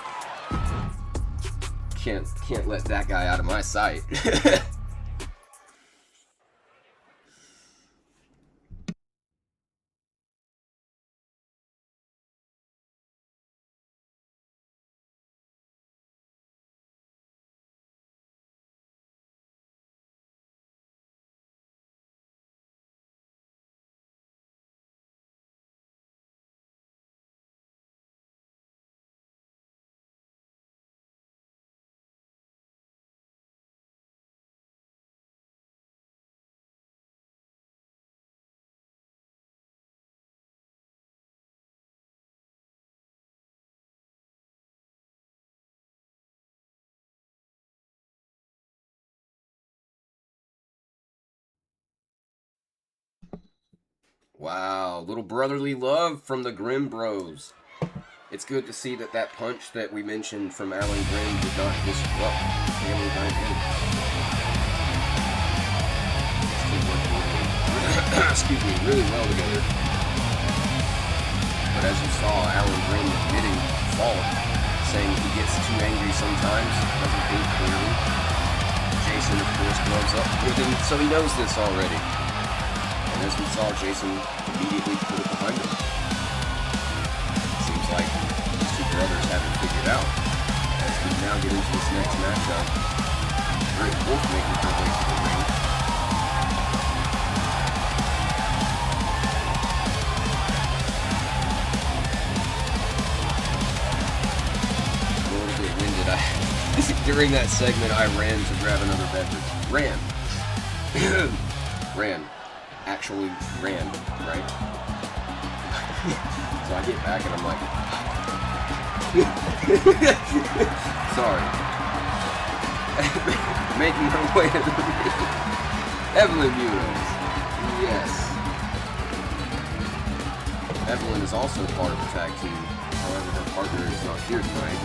Can't let that guy out of my sight. Wow, little brotherly love from the Grimm Bros. It's good to see that punch that we mentioned from Alan Grimm did not disrupt family dynamic. Excuse me, really well together. But as you saw, Alan Grimm admitting fault, saying he gets too angry sometimes, doesn't think clearly. Jason, of course, gloves up with him, so he knows this already. And as we saw, Jason immediately put it behind him. Seems like these two brothers have it figured out. As we now get into this next matchup, Britt Wolf making her way to the ring. A little bit winded. During that segment, I ran to grab another beverage. Ran. Actually ran, right? So I get back and I'm like, Sorry. Making her way to the ring. Evelyn Munoz. Yes. Evelyn is also part of the tag team. However, her partner is not here tonight.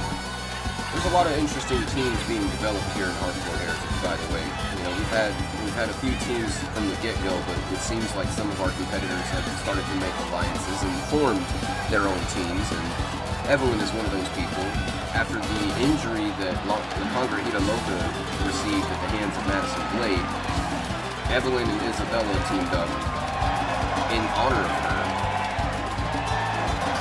There's a lot of interesting teams being developed here in Hardcore Heritage, by the way. You know, we've had a few teams from the get-go, but it seems like some of our competitors have started to make alliances and formed their own teams, and Evelyn is one of those people. After the injury that Congrahita Loca received at the hands of Madison Blade, Evelyn and Isabella teamed up in honor of her,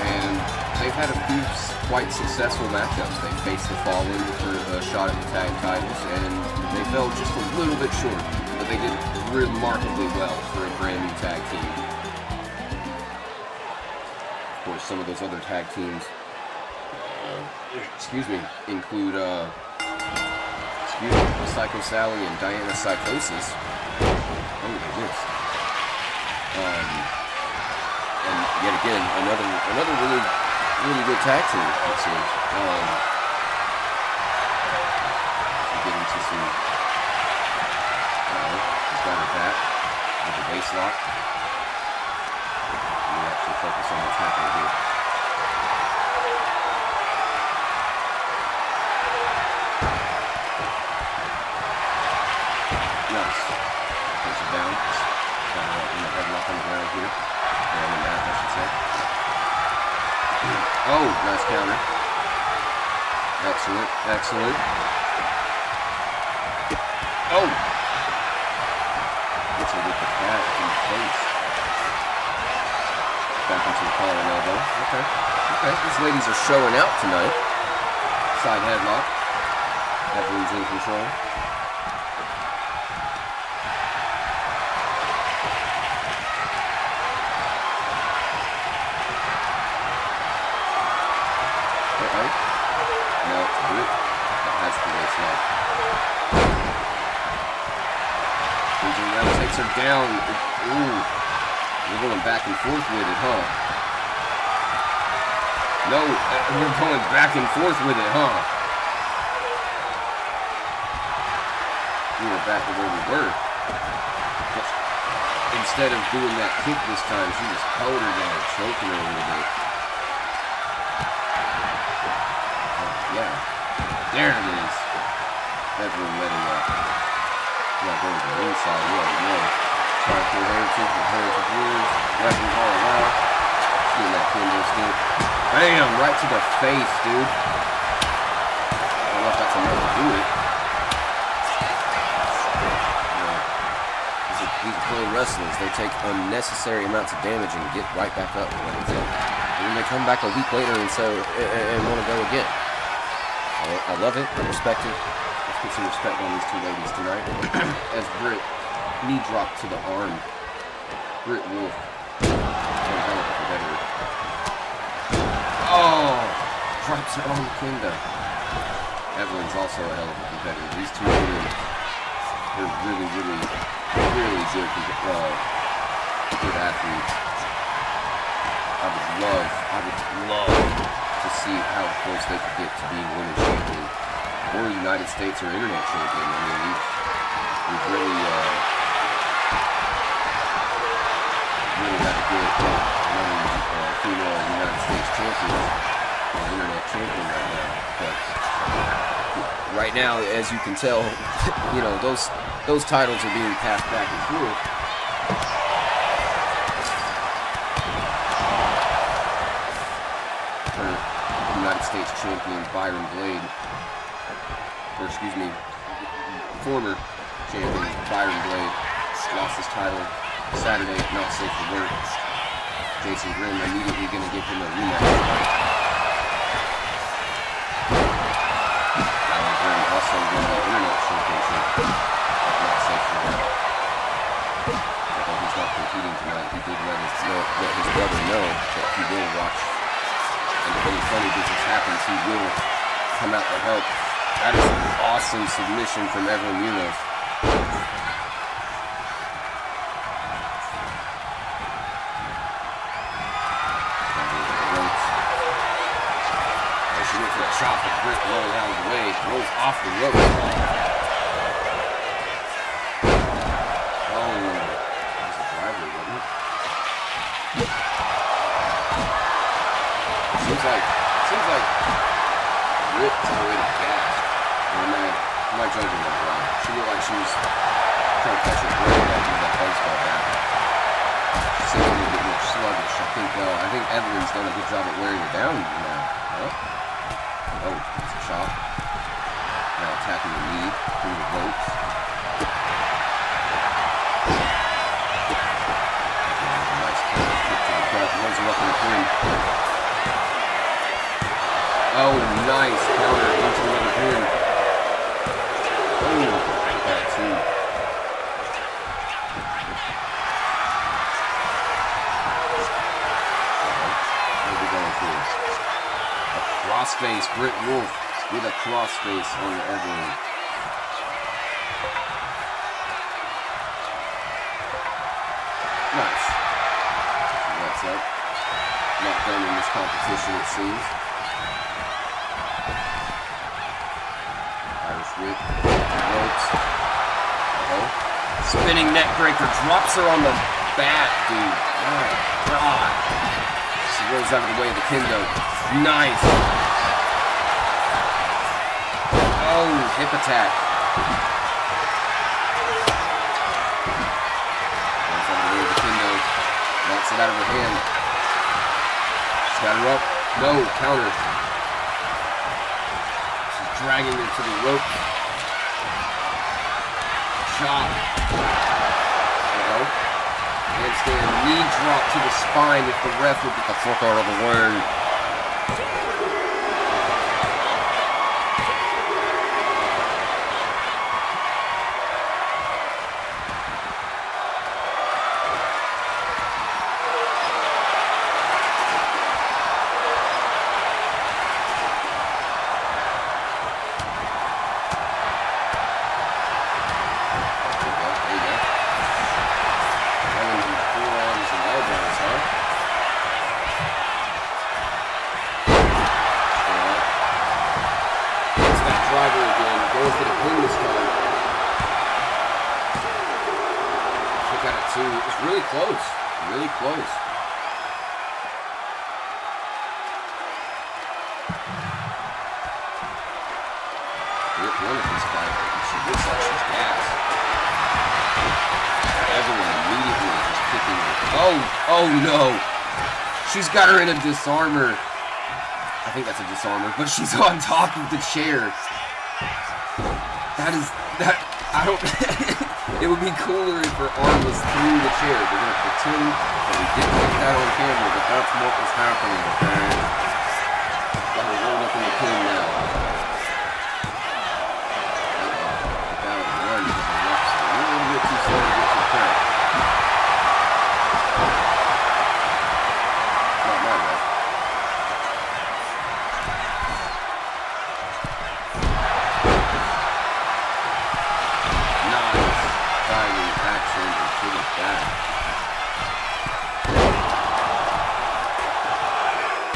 and they've had a few quite successful matchups. They faced the Fallen for a shot at the tag titles, and they fell just a little bit short, but they did remarkably well for a brand new tag team. Of course, some of those other tag teams, include Psycho Sally and Diana Psychosis. Oh my goodness. And yet again, another really good tag team, it seems. We get into some. He's got her back with the waist lock. We actually focus on what's happening here. Nice. Puts it down. Got her in the headlock on the ground here. Or on the mat, I should say. Oh, nice counter. Excellent, excellent. Oh! Gets her with the cat in the face. Back into the collar and elbow. Okay. These ladies are showing out tonight. Side headlock. Evelyn's in control. Takes her down. Ooh. We're going back and forth with it, huh? No, we're going back and forth with it, huh? We were back to where we were. But instead of doing that kick this time, she just held her down, choking her a little bit. Yeah. There it is. Evelyn letting up. Yeah, going to the inside, you already know. Hardcore Heritage with Heritage Rules, weapons all around. Getting that kendo stick. Bam! Right to the face, dude. I don't know if that's enough to do it. These pro wrestlers, they take unnecessary amounts of damage and get right back up. And then they come back a week later and want to go again. I love it. I respect it. Put some respect on these two ladies tonight. As Britt knee drop to the arm. Britt Wolf. Hell of a competitor. Oh! Drops her on kendo. Evelyn's also a hell of a competitor. These two women are really good athletes. I would love to see how close they could get to being women's champion. Or United States or Internet champion. I mean, we've really got a good female United States champion or Internet champion right now. But right now, as you can tell, you know, those titles are being passed back and forth. For United States champion Byron Blade. Former champion Byron Blade lost his title Saturday, not safe for work. Jason Grimm immediately going to give him a rematch. Byron Grimm also won the Internet Championship, not safe for work. Although he's not competing tonight, he did let his brother know that he will watch. And if any funny business happens, he will come out to help. That is an awesome submission from Evelyn Munoz. There she chop, the grip rolling out of the way. Rolls off the rope. Oh, that was a driver, wasn't it? Seems like Rip's already gassed. I'm not judging that wrong. She looked like she was trying to catch her breath after that baseball bat. She seemed a little bit more sluggish. I think Evelyn's done a good job at wearing her down now. Oh, it's a chop. Now attacking the knee through the ropes. Nice counter kick to the gut. Rolls her up in the pin. Oh, nice counter into another pin. Oh, look at that too. What are we going for? A crossface, Britt Wolf with a crossface on Evelyn. Nice. That's up. Not done in this competition, it seems. Irish whip, ropes. Spinning neck breaker, drops her on the bat, dude. My God. She rolls out of the way of the kendo. Nice. Oh, hip attack. Rolls out of the way of the kendo. Knocks it out of her hand. She's got her up. No, counter. Dragging her to the rope. Chop. Handstand knee drop to the spine if the ref would get the fuck out of the way. Really close. Really close. Rip one of these five. She looks like she's gassed. Everyone immediately just kicking her. Oh no. She's got her in a disarmer. I think that's a disarmer, but she's on top of the chair. I don't... It would be cooler if her arm was through the chair. We're going to pretend that we didn't get that on camera, but that's what was happening, okay? Got her rolled up in the pin now. Got it run because the ref's a little bit too slow to get to the count. Not my ref.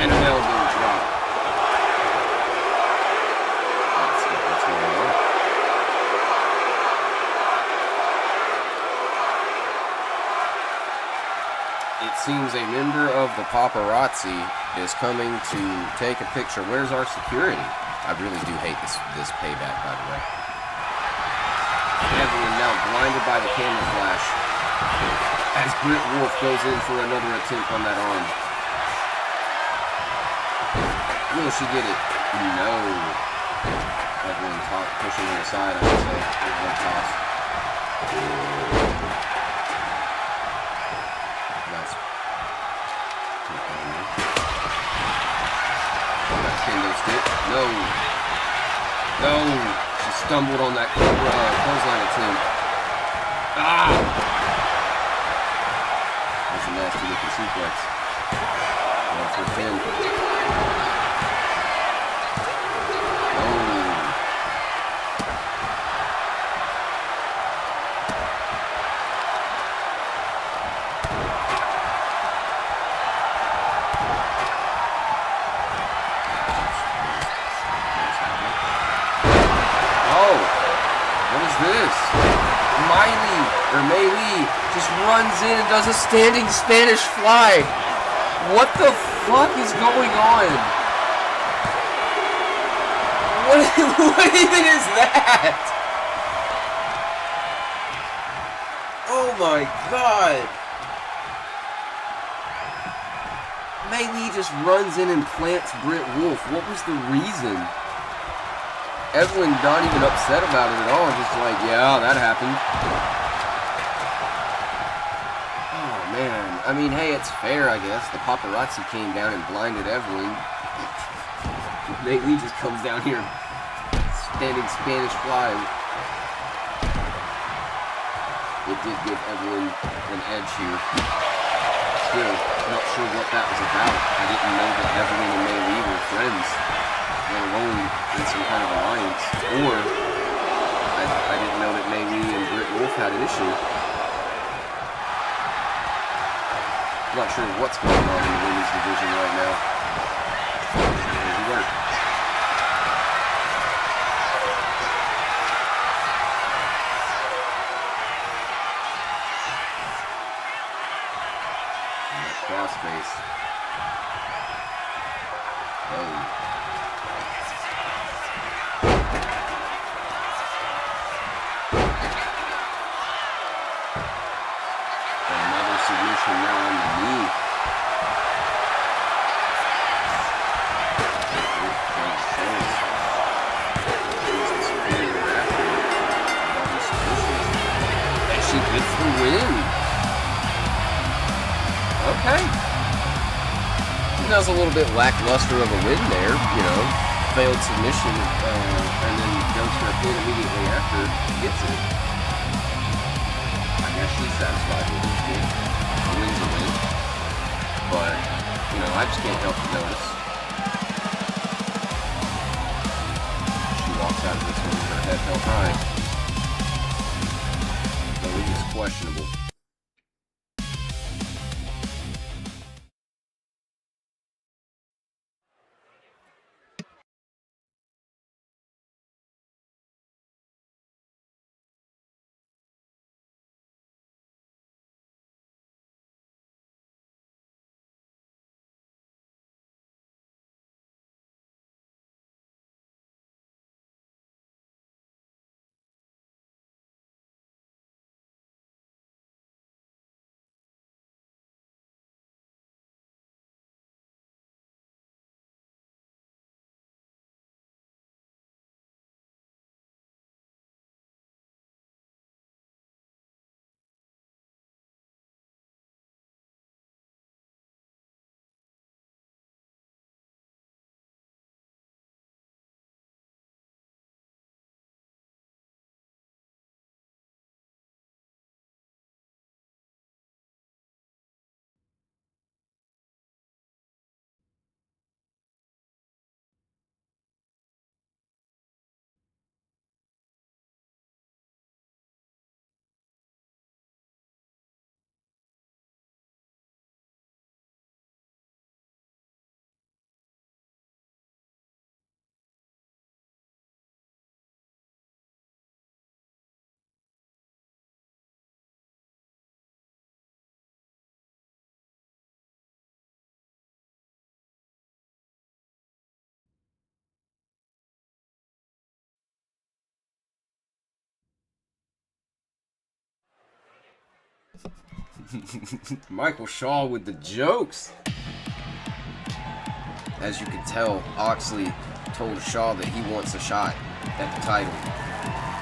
And an elbow drop. Let's get what's going on. It seems a member of the paparazzi is coming to take a picture. Where's our security? I really do hate this payback, by the way. Evelyn now blinded by the camera flash as Britt Wolf goes in for another attempt on that arm. Will she get it? No. Evelyn pushing her aside, I would say. Evelyn toss. That's that kendo stick. No. No. She stumbled on that clothesline attempt. Ah! That's a nasty looking suplex. One for 10. or Mei Lee just runs in and does a standing Spanish fly. What the fuck is going on? What even is that? Oh my god. Mei Lee just runs in and plants Britt Wolf. What was the reason? Evelyn not even upset about it at all. Just like, yeah, that happened. Oh man. I mean, hey, it's fair, I guess. The paparazzi came down and blinded Evelyn. Mei Lee just comes down here standing Spanish fly. It did give Evelyn an edge here. Still, not sure what that was about. I didn't know that Evelyn and Mei Lee were friends, let alone in some kind of alliance. Or, I didn't know that Mei Lee and Britt Wolf had an issue. I'm not sure what's going on in the women's division right now. Crazy work. Crossface. Oh. Another submission now on the knee. And she gets the win. Okay. That was a little bit lackluster of a win there, you know. Failed submission, and then goes for a pin immediately after gets it. I guess she's satisfied with this game. A win's a win. But, you know, I just can't help but notice. She walks out of this one with her head held high. So it is questionable. Michael Shaw with the jokes. As you can tell, Oxley told Shaw that he wants a shot at the title.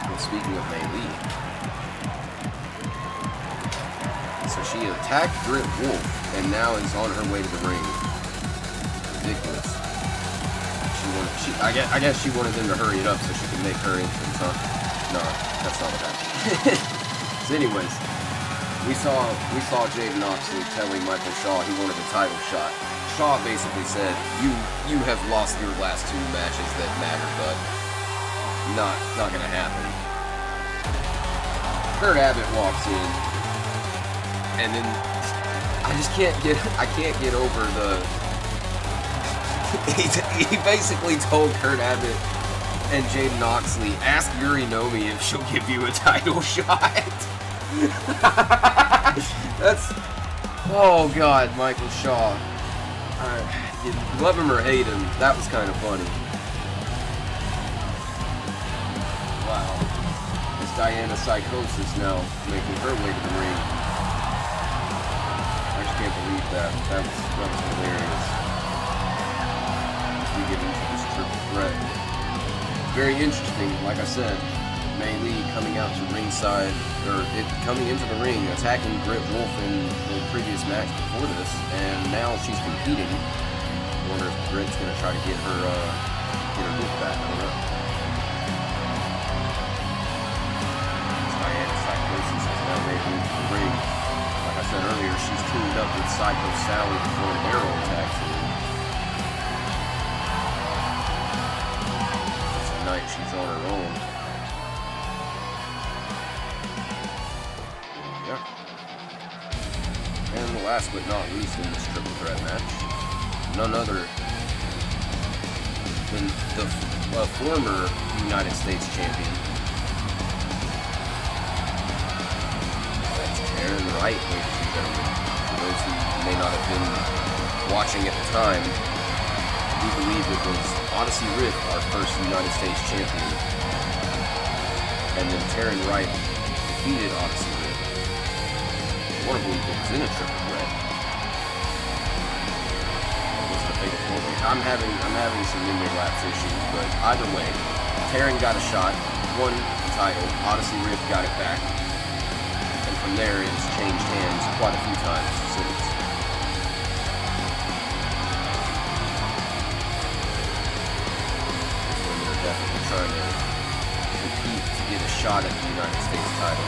Well, speaking of Mei Lee. So she attacked Britt Wolf and now is on her way to the ring. Ridiculous. I guess she wanted them to hurry it up so she could make her entrance, huh? No, that's not what happened. So anyways, we saw Jaden Oxley telling Michael Shaw he wanted a title shot. Shaw basically said, you have lost your last two matches that matter, but not gonna happen. Kurt Abbott walks in, and then I can't get over the. He basically told Kurt Abbott and Jaden Oxley, ask Yuri Nomi if she'll give you a title shot. That's... Oh, God, Michael Shaw. You love him or hate him, that was kind of funny. Wow. It's Diana Psychosis now making her way to the ring. I just can't believe that. That was hilarious. As we get into this triple threat. Very interesting, like I said. Mei Lee coming out to ringside, coming into the ring, attacking Britt Wolf in the previous match before this, and now she's competing. I wonder if Britt's going to try to get her book back. I don't know. Diana Psychosis has now made it into the ring. Like I said earlier, she's teamed up with Psycho Sally before an arrow attacks her. Tonight she's on her own. And last but not least in this triple threat match, none other than the former United States champion. That's Taryn Wright, ladies and gentlemen. For those who may not have been watching at the time, we believe it was Odyssey Rift, our first United States champion. And then Taryn Wright defeated Odyssey Rift. I want to believe it was in a triple threat. What's the fatal four-way? I'm having some memory lapse issues, but either way, Taryn got a shot, won the title, Odyssey Rift got it back, and from there it's changed hands quite a few times since. These women are definitely trying to compete to get a shot at the United States title.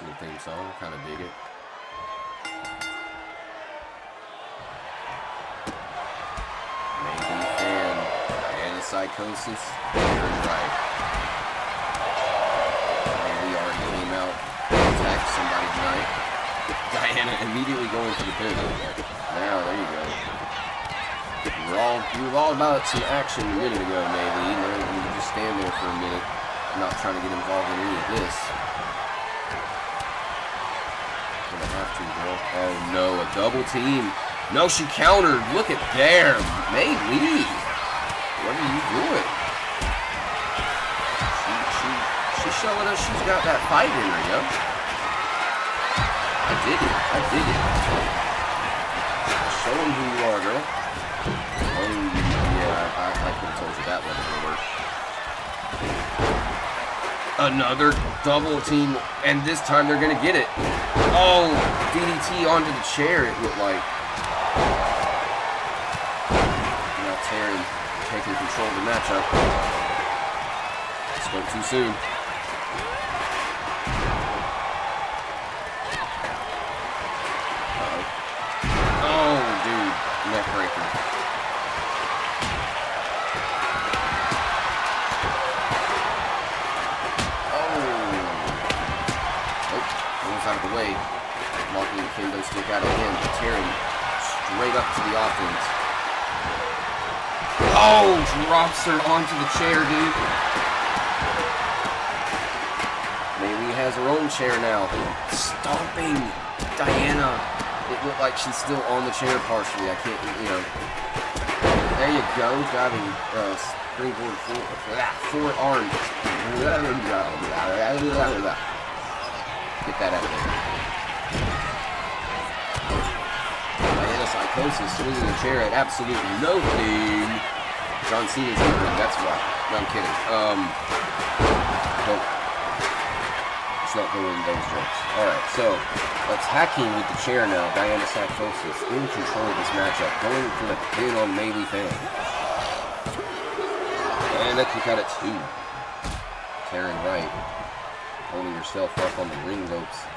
The theme song, kind of dig it. Maybe fan, Diana Psychosis, Taryn Wright. Maybe already came out, attacked somebody tonight. Diana immediately going for the pin. Now, there you go. You were all about some action a minute ago, maybe. You just stand there for a minute, not trying to get involved in any of this. Have to, girl. Oh no, a double team. No, she countered. Look at there. Mei Lee. What are you doing? She's showing us she's got that fight in her, yo. I dig it. Show them who you are, girl. Oh, yeah, I could have told you that wasn't gonna work. Another double team, and this time they're gonna get it. Oh, DDT onto the chair, it looked like. Now Taryn taking control of the matchup. Spoke too soon. Uh-oh. Oh, dude, neck breaker. Out of the way, locking the kendo stick out of him, but Taryn straight up to the offense. Oh, drops her onto the chair, dude. Mei Lee has her own chair now. Stomping Diana. It looked like she's still on the chair partially. I can't, There you go, driving springboard forearm. Get that out of there. Diana Psychosis swinging the chair at absolutely no thing. John Cena's in the ring, that's why. No, I'm kidding. Let's not go in those jokes. Alright, so attacking with the chair now. Diana Psychosis in control of this matchup. Going for the pin on Mei Lee Fan. And a kick out at 2. Taryn Wright holding herself up on the ring ropes,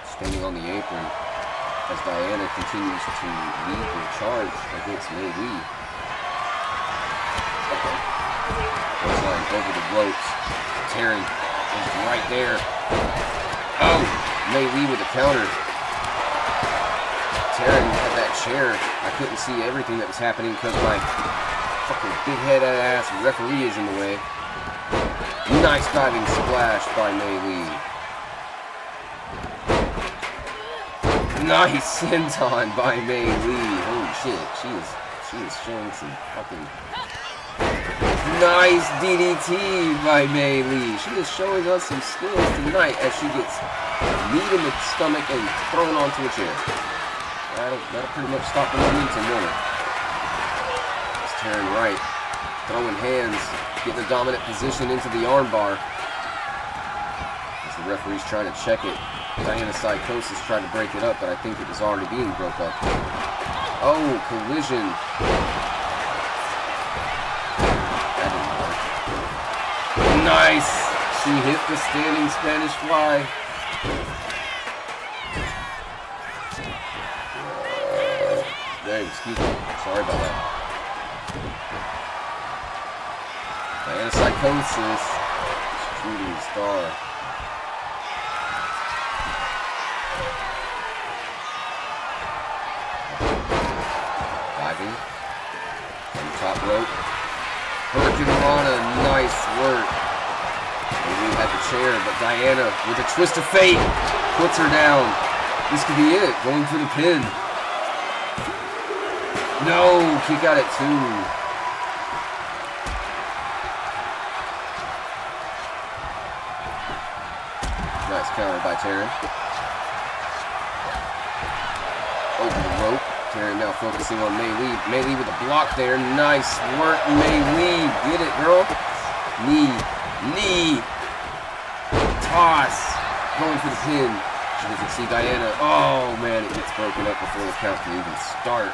standing on the apron as Diana continues to lead the charge against Mei Lee. Okay. Clothesline over the ropes. Taryn is right there. Oh! Mei Lee with a counter. Taryn had that chair. I couldn't see everything that was happening because my fucking big head ass referee is in the way. Nice diving splash by Mei Lee. Nice senton by Mei Lee. Holy shit, she is showing some fucking nice DDT by Mei Lee. She is showing us some skills tonight as she gets kneed in the stomach and thrown onto a chair. That'll pretty much stop the momentum, won't it? It's tearing right, throwing hands, getting a dominant position into the armbar. As the referee's trying to check it. Diana Psychosis tried to break it up, but I think it was already being broke up. Oh, collision. That didn't work. Nice! She hit the standing Spanish fly. Excuse me. Sorry about that. Diana Psychosis. Shooting star. Diving. On the top rope. Hurricane Rana. Nice work. And we had the chair, but Diana, with a twist of fate, puts her down. This could be it. Going for the pin. No, kick out at 2. Nice counter by Taryn. Over the rope. Taryn now focusing on Mei Lee. Mei Lee with a block there. Nice work, Mei Lee. Get it, girl. Knee. Toss. Going for the pin. She doesn't see Diana. Oh, man, it gets broken up before the count can even start.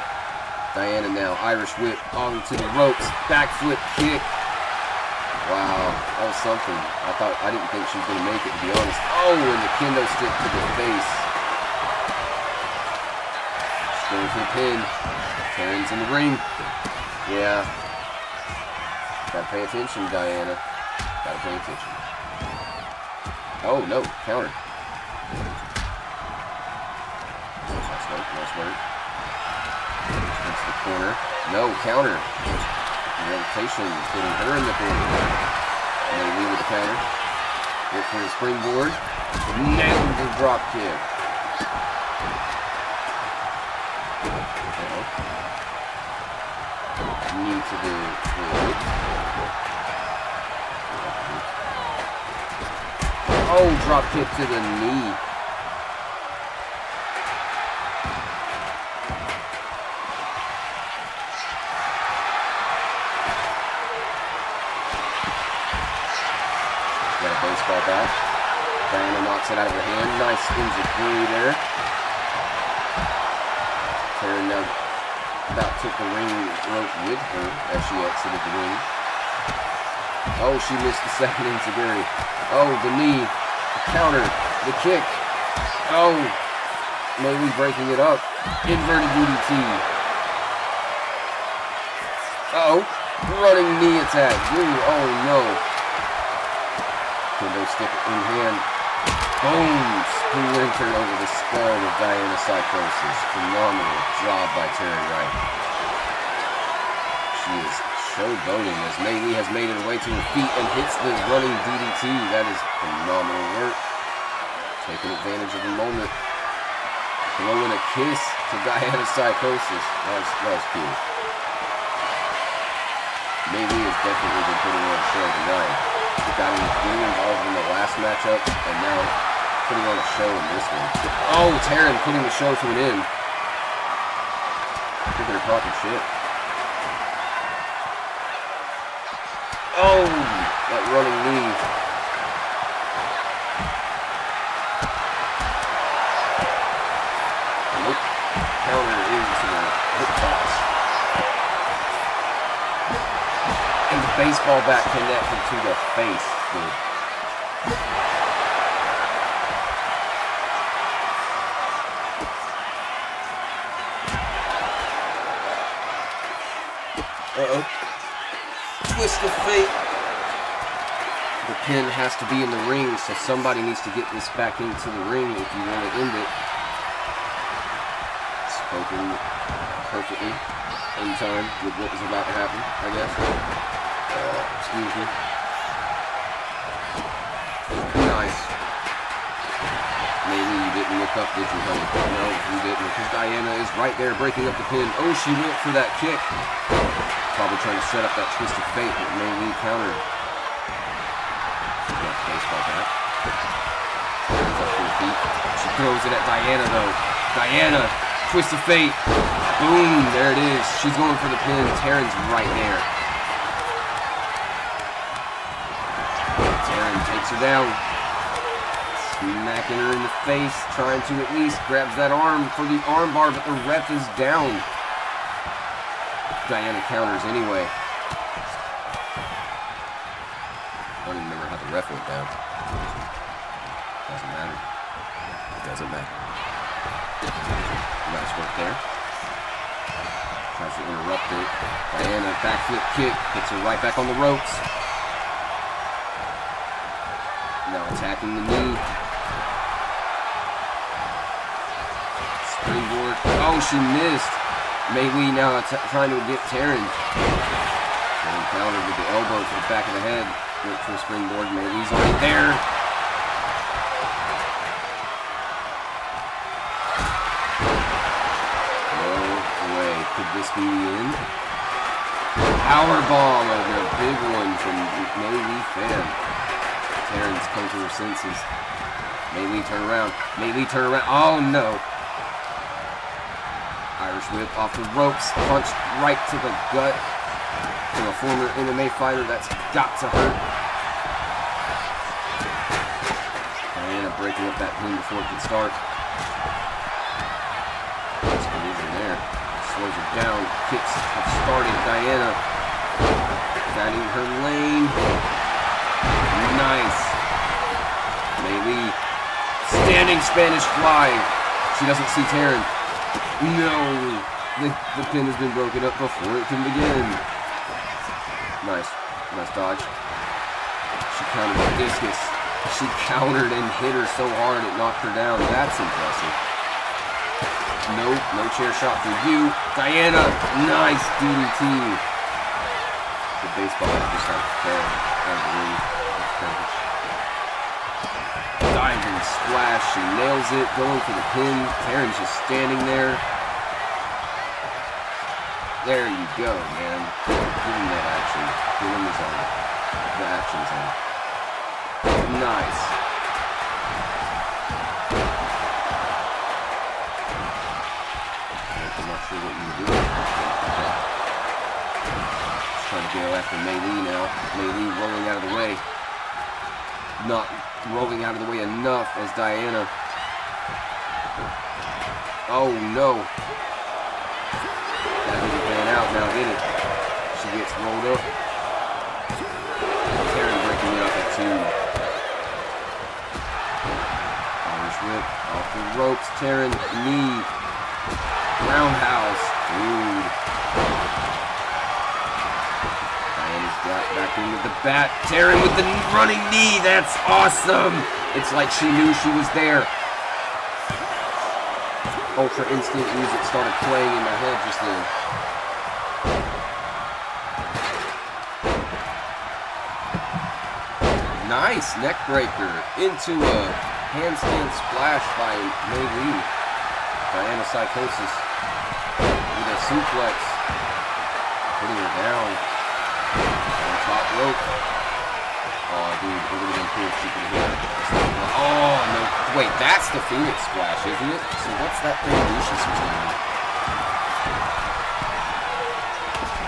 Diana now, Irish whip onto the ropes, back flip kick. Wow, that was something. I didn't think she was gonna make it, to be honest. Oh, and the kendo stick to the face. She's going for the pin. Taryn's in the ring. Yeah. Gotta pay attention, Diana. Gotta pay attention. Oh no, counter. Nice work. Into the corner. No, counter. Rotation, putting her in the corner. And they leave with the counter. Look for the springboard. Nailed the drop kick. Knee to the leg. Oh, drop kick to the knee. Baseball bat. Diana knocks it out of her hand. Nice injury there. Taryn now about took the ring rope with her as she exited the ring. Oh, she missed the second enziguri. Oh, the knee. The counter. The kick. Oh, Mei Lee breaking it up. Inverted DDT. Uh-oh. Running knee attack. Ooh, oh no. Kendo stick in hand. Boom! Splintered over the skull of Diana Psychosis. Phenomenal job by Taryn Wright. She is showboating as Mei Lee has made her way to her feet and hits the running DDT. That is phenomenal work. Taking advantage of the moment. Blowing a kiss to Diana Psychosis. That was cute. Mei Lee has definitely been putting on a show tonight. She got involved in the last matchup, and now putting on a show in this one. Oh, Taryn putting the show to an end. I think they're talking shit. Oh, that running knee. Nope. Counter into the hip toss. And the baseball bat connected to the face. Dude. Uh-oh. Twist of fate. The pin has to be in the ring, so somebody needs to get this back into the ring if you want to end it. Spoken perfectly in time with what was about to happen, I guess. Excuse me. Nice. Maybe you didn't look up, did you, honey? No, you didn't, because Diana is right there breaking up the pin. Oh, she went for that kick. Probably trying to set up that twist of fate, but Mei Lee countered. Yeah, baseball bat. Turns up to her feet. She throws it at Diana, though. Diana, twist of fate. Boom, there it is. She's going for the pin. Taryn's right there. Taryn takes her down. Smacking her in the face, trying to at least grabs that arm for the arm bar, but the ref is down. Diana counters anyway. I don't even remember how the ref went down. Doesn't matter. Doesn't matter. Nice work there. Tries to interrupt it. Diana, backflip kick, gets her right back on the ropes. Now attacking the knee. Springboard. Oh, she missed. Mei Lee now trying to get Taryn. Taryn countered with the elbow to the back of the head. Went for a springboard. Mei Lee's already there. No way. Could this be the end? Powerbomb, a big one from Mei Lee fan. Taryn's come to her senses. Mei Lee turn around. Mei Lee turn around. Oh no. Irish whip off the ropes, punched right to the gut from a former MMA fighter. That's got to hurt. Diana breaking up that pin before it could start. Nice collision there. Slows her down. Kicks have started. Diana finding her lane. Nice. Mei Lee. Standing Spanish fly. She doesn't see Taryn. No! The pin has been broken up before it can begin. Nice. Nice dodge. She countered with discus. She countered and hit her so hard it knocked her down. That's impressive. Nope. No chair shot for you. Diana! Nice DDT. The baseball just like fell out of the ring. That's perfect. Diving splash. She nails it. Going for the pin. Taryn's just standing there. There you go, man. Give him that action. Give him his own. The action zone. Nice. I'm not sure what you were doing. Just trying to go after Mei Lee now. Mei Lee rolling out of the way. Not rolling out of the way enough as Diana. Oh no. Out now, did it? She gets rolled up. Taryn breaking it up at 2. Irish whip off the ropes. Taryn knee. Roundhouse. Dude. Diana's got back in with the bat. Taryn with the running knee. That's awesome. It's like she knew she was there. Ultra instinct music started playing in my head just then. Nice neck breaker into a handstand splash by Mei Lee. Diana Psychosis with a suplex, putting her down on top rope. Oh, dude, it would have been cool if she could hit. Oh no! Wait, that's the Phoenix Splash, isn't it? So what's that thing Lucius was doing?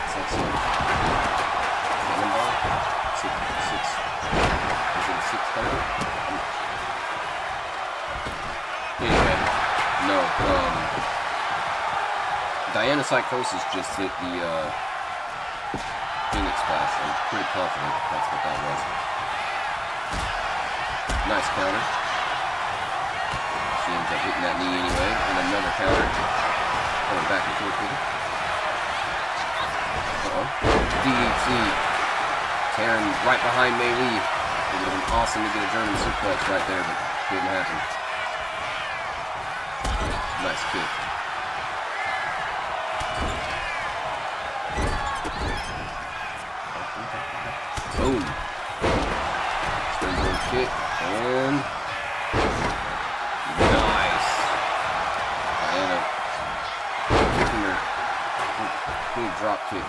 It's like some cannonball. Anyway, no, Diana Psychosis just hit the Phoenix Splash. I'm pretty confident that's what that was. Nice counter. She ends up hitting that knee anyway, and another counter. Going back and forth with it. DDT. Taryn right behind Mei Lee. It would have been awesome to get a German suplex right there, but didn't happen. Nice kick. Boom. Spin zone kick. And nice. Diana kicking her big drop kick.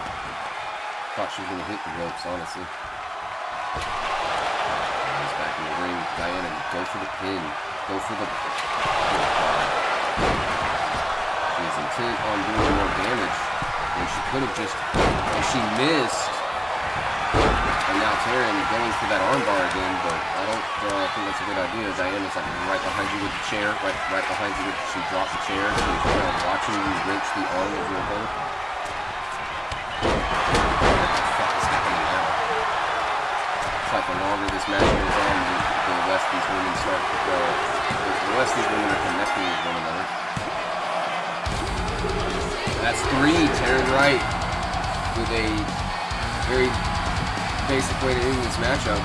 Thought she was going to hit the ropes, honestly. He's back in the ring. Diana, go for the pin. Go for the... She is intent on doing more damage. And she could have just... And she missed. And now Taryn going for that armbar again, but I don't think that's a good idea. Diana's like right behind you with the chair. Right behind you with... She dropped the chair. She's watching you wrench the arm of your opponent. Like the longer this match goes on, the less these women start to go. The less these women are connecting with one another. That's 3. Taryn Wright with a very basic way to end this matchup.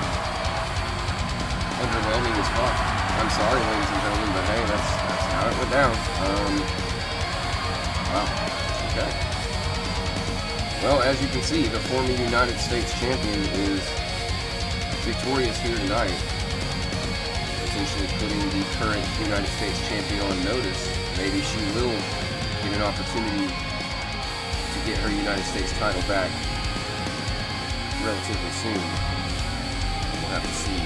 Underwhelming as fuck. I'm sorry, ladies and gentlemen, but hey, that's how it went down. Wow. Okay. Well, as you can see, the former United States champion is victorious here tonight, essentially putting the current United States champion on notice. Maybe she will get an opportunity to get her United States title back relatively soon. We'll have to see.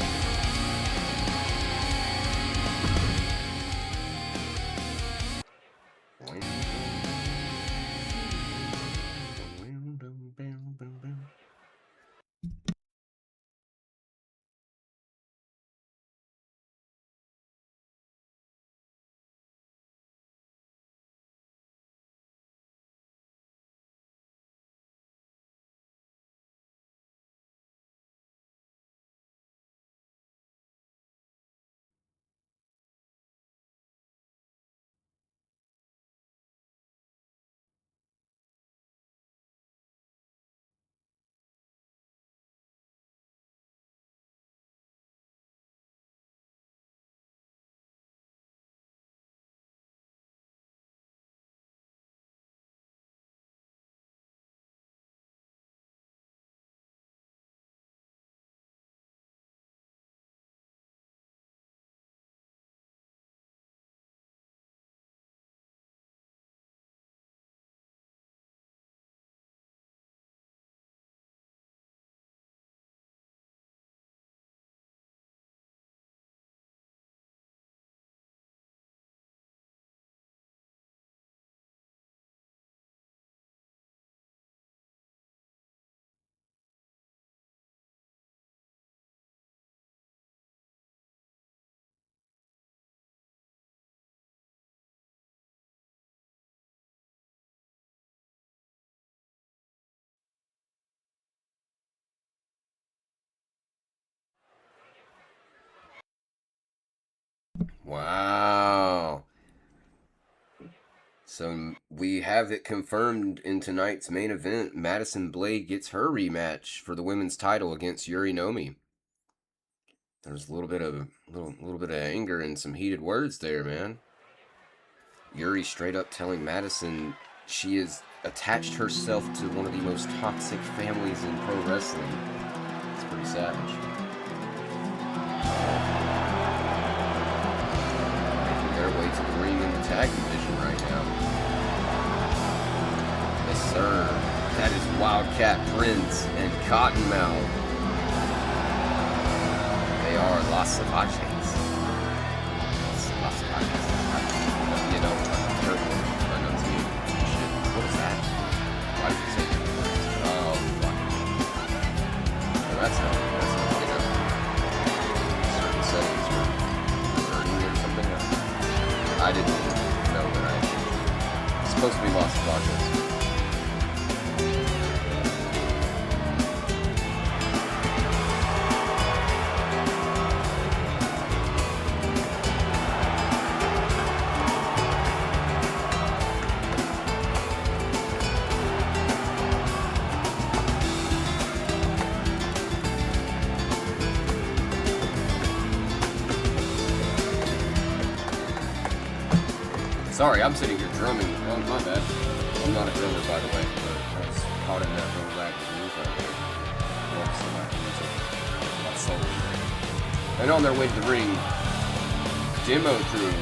Wow. So we have it confirmed in tonight's main event. Madison Blade gets her rematch for the women's title against Yuri Nomi. There's a little bit of anger and some heated words there, man. Yuri straight up telling Madison she has attached herself to one of the most toxic families in pro wrestling. It's pretty savage. Making their way to the ring in the tag division right now. Yes, sir. That is Wildcat Prince and Cottonmouth. They are Las Savages. Las Savages. You know, terrible pronunciation. Shit. What is that? Why did you say that? Oh, fuck. Well, that's how, you know, certain settings were hurting or something. I didn't know that I changed it. It's supposed to be Las Savages. Sorry, I'm sitting here drumming. Oh, my bad. I'm not a drummer, by the way, but I was caught in that little ragged groove out there. Love some of that music. And on their way to the ring, Demo Crew.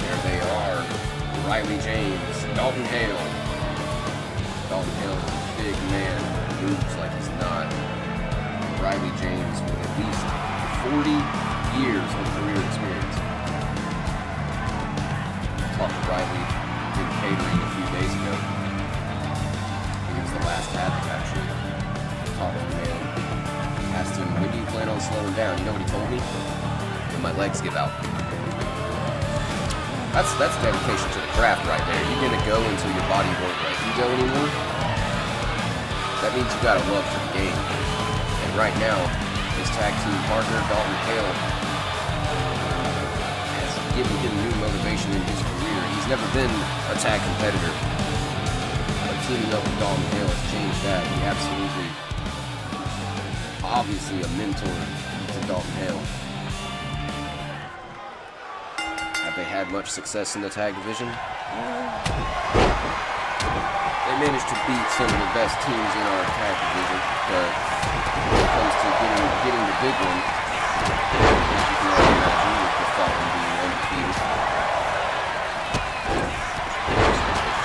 There they are. Riley James, Dalton Hale. Dalton Hale is a big man. Moves like he's not. Riley James with at least 40 years of career experience. Talked to Riley in catering a few days ago. He was the last Havoc, actually. Talked to the man. Asked him, when do you plan on slowing down? You know what he told me? When my legs give out. That's dedication to the craft right there. You're gonna go until your body won't let you go anymore. That means you got a love for the game. And right now, his tag team partner, Dalton Hale, has given him new motivation in his career. He's never been a tag competitor. But teaming up with Dalton Hale has changed that. He absolutely, obviously a mentor to Dalton Hale. Have they had much success in the tag division? They managed to beat some of the best teams in our tag division, but when it comes to getting the big one, as you can already imagine, with the Falcon being undefeated.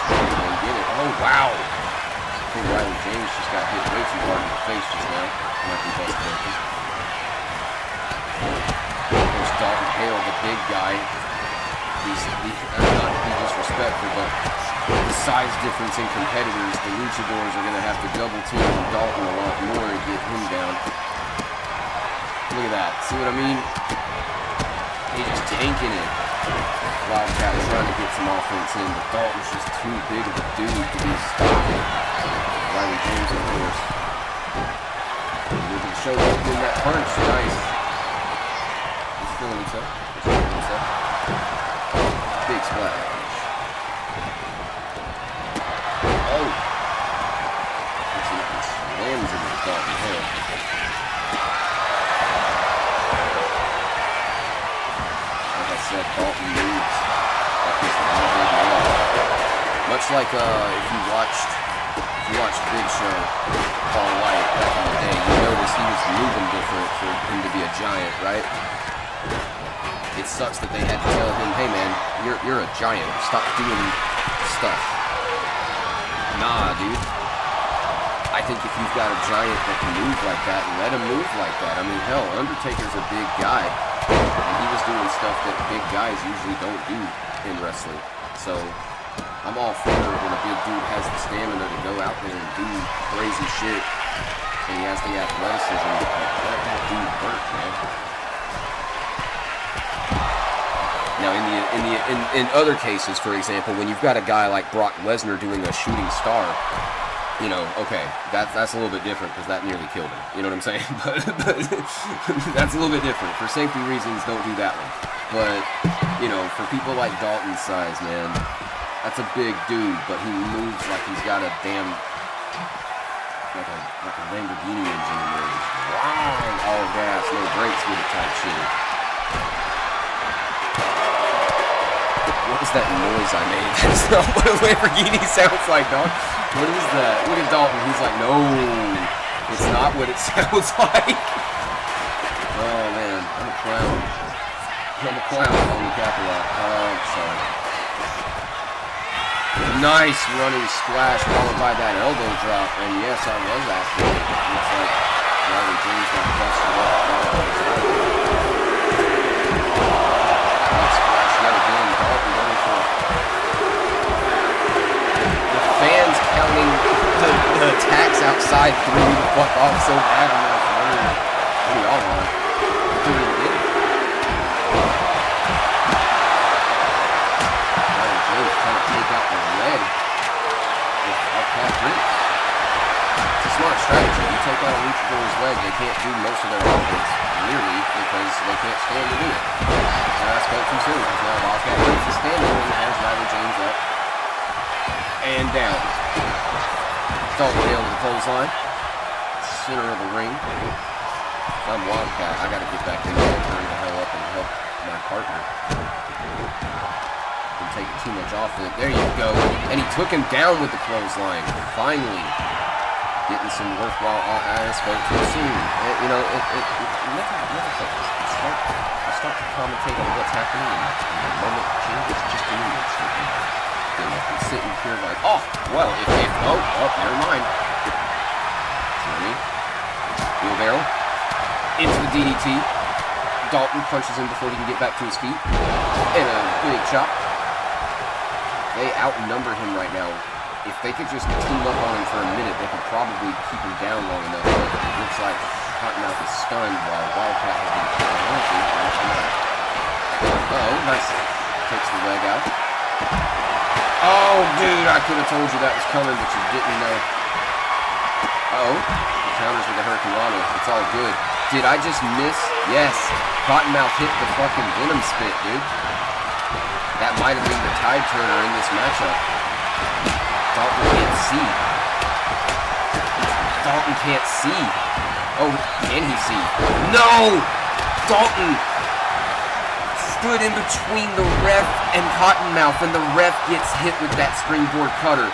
They get it. Oh, wow! I think Riley James just got hit way too hard in the face just now. Might be best broken. There's Dalton Hale, the big guy. Not to be disrespectful, but the size difference in competitors, the luchadors are going to have to double team Dalton a lot more to get him down. Look at that. See what I mean? He's just tanking it. Wildcat trying to get some offense in, but Dalton's just too big of a dude to be stopping. Riley James, of course. Able to show up in that punch. Nice. He's feeling himself. He's feeling himself. Big splash. Oh. It slams into Dalton Hale. Like I said, Dalton moves like he's not a big man. Much like if you watched Big Show, Paul White back in the day, you noticed he was moving different for him to be a giant, right? It sucks that they had to tell him, hey man, you're a giant. Stop doing stuff. Nah, dude. I think if you've got a giant that can move like that, let him move like that. I mean, hell, Undertaker's a big guy, and he was doing stuff that big guys usually don't do in wrestling. So, I'm all for it when a big dude has the stamina to go out there and do crazy shit, and he has the athleticism. Let that dude work, man. Now, in other cases, for example, when you've got a guy like Brock Lesnar doing a shooting star, you know, okay, that's a little bit different because that nearly killed him. You know what I'm saying? But that's a little bit different. For safety reasons, don't do that one. But, you know, for people like Dalton's size, man, that's a big dude, but he moves like he's got a damn, like a Lamborghini engine in there. Wow! All gas, no brakes with it type shit. What was that noise I made? That's not what a Lamborghini sounds like, dog. What is that? Look at Dalton. He's like, no, it's not what it sounds like. Oh, man. I'm a clown. I'm a clown on the Capital. Oh, I'm sorry. Nice running splash followed by that elbow drop. And yes, I was actually. Looks like Riley James got busted up. Splash yet again. Dalton going for it. The fans counting the attacks outside threw me the fuck off so bad. I'm like, what do y'all want? I couldn't even get it. Riley James trying to take out the leg with off-cat roots. It's a smart strategy. You take out a luchador's leg, they can't do most of their offense nearly because they can't stand to do it. And I spoke too soon because now Wildcat Roots is standing and has Riley James up and down. Dalton Hale to the clothesline. Center of the ring. If I'm Wildcat, I gotta get back in there and turn the hell up and help my partner. been taking too much offense. There you go. And he took him down with the clothesline. Finally. Getting some worthwhile aspect too soon. You know, I start to commentate on what's happening, and the moment changes just a minute. And I'm sitting here like, oh, well, never mind. Journey. Wheelbarrow. Into the DDT. Dalton punches him before he can get back to his feet. And a big chop. They outnumber him right now. If they could just team up on him for a minute, they could probably keep him down long enough. But it looks like Cottonmouth is stunned while Wildcat has been oh, nice. Takes the leg out. Oh, dude, I could have told you that was coming, but you didn't know. Uh-oh. He counters with a Hurricane Rana. It's all good. Did I just miss? Yes. Cottonmouth hit the fucking Venom Spit, dude. That might have been the tide turner in this matchup. Dalton can't see. Dalton can't see. Oh, can he see? No! Dalton stood in between the ref and Cottonmouth, and the ref gets hit with that springboard cutter.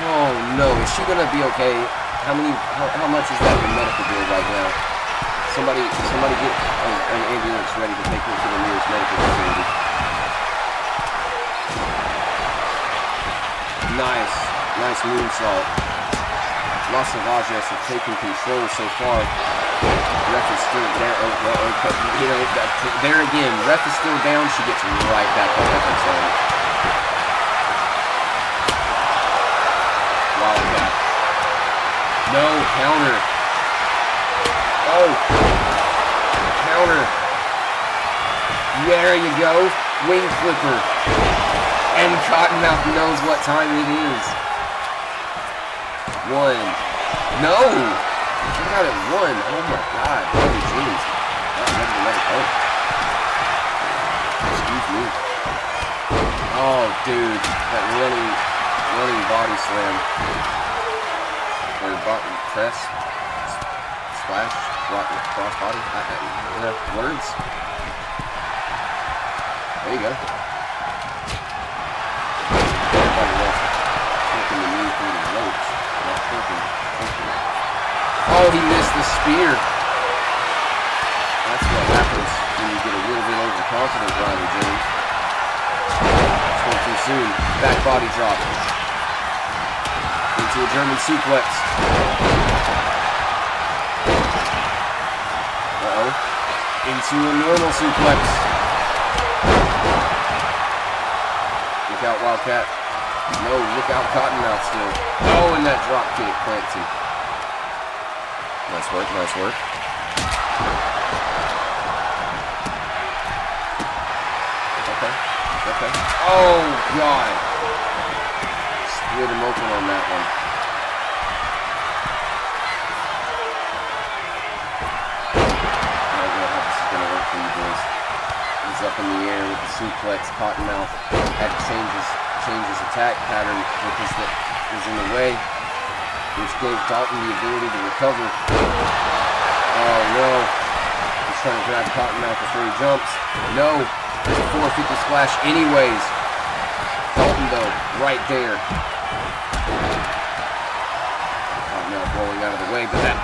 Oh no, is she gonna be okay? How much is that in the medical bill right now? Somebody get an ambulance ready to take her to the nearest medical facility. Nice moonsault. Las Navajas have taken control so far. Ref is still down. Okay. You know, there again, ref is still down. She gets right back on that side. Wildcat. No, counter. Oh. Counter. There you go. Wing flipper. And Cottonmouth knows what time it is. 1. No! She got it 1. Oh my god. Holy jeez. Excuse me. Oh, dude. That running body slam. Or press. Splash. Cross body. Words. There you go. Oh, he missed the spear. That's what happens when you get a little bit overconfident, Riley James. It's going too soon. Back body drop. Into a German suplex. Uh-oh. Into a normal suplex. Look out, Wildcat. No, look out, Cottonmouth still. Oh, and that drop kick, Clancy. Nice work, nice work. Okay. Oh, God. Split him open on that one. I don't know how this is going to work for you boys. He's up in the air with the suplex. Cottonmouth had to change his attack pattern because that was in the way, which gave Dalton the ability to recover. Oh no. He's trying to grab Cottonmouth before he jumps. No. There's a 450 splash anyways. Dalton though, right there. Cottonmouth rolling out of the way, but that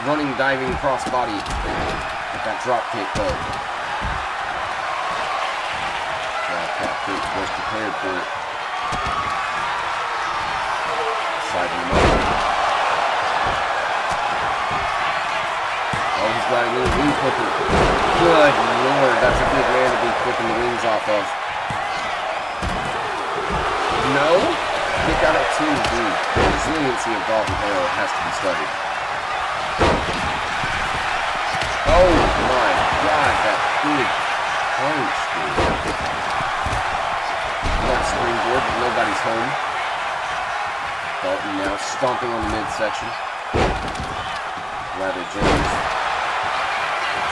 running diving crossbody with that drop kick though. Wildcat was prepared for it. Side him up. Oh, he's got a little wing clipper. Good lord, that's a good man to be clipping the wings off of. No? Kick out at 2, dude. The resiliency of Dalton Hale has to be studied. Oh my god, that big punch, dude. That springboard, but nobody's home. Dalton now stomping on the midsection. Lather James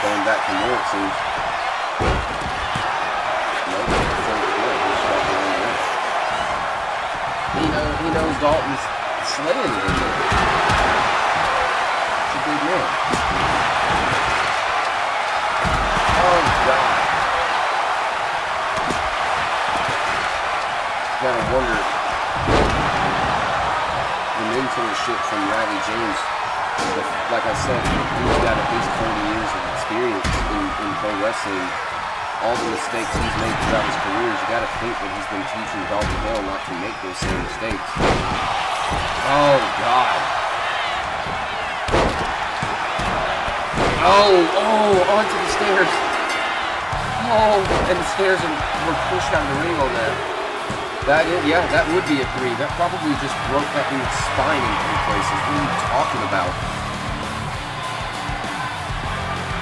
going back for more, it seems. Nope, he knows Dalton's slaying him. It's a big man. Oh, God. gotta wonder the mentorship from Riley James. Like I said, he's got at least 40 years of experience in pro wrestling. All the mistakes he's made throughout his career, you gotta think that he's been teaching Dalton Hill not to make those same mistakes. Oh, God. Oh, onto the stairs. Oh, and the stairs were pushed out of the ring on that. Yeah, that would be a 3. That probably just broke that dude's spine in 3 places. What are you talking about?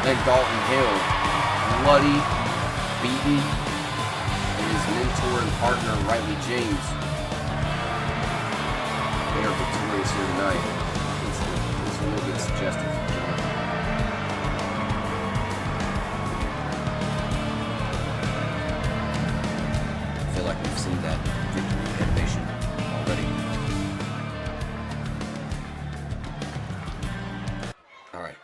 And Dalton Hill, bloody, beaten, and his mentor and partner, Riley James, they are victorious here tonight. It's a little bit suggestive for John. I feel like we've seen that victory animation already. All right.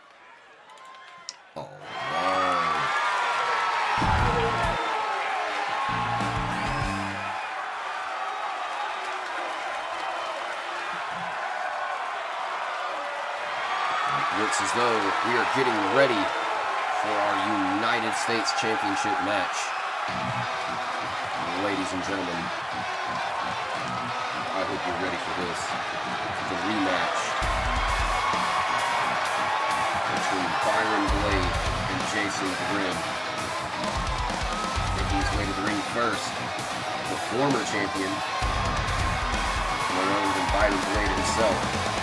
Looks as though we are getting ready for our United States Championship match. Ladies and gentlemen, I hope you're ready for this. The rematch between Byron Blade and Jason Grimm. Making his way to the ring first, the former champion, none other than Byron Blade himself.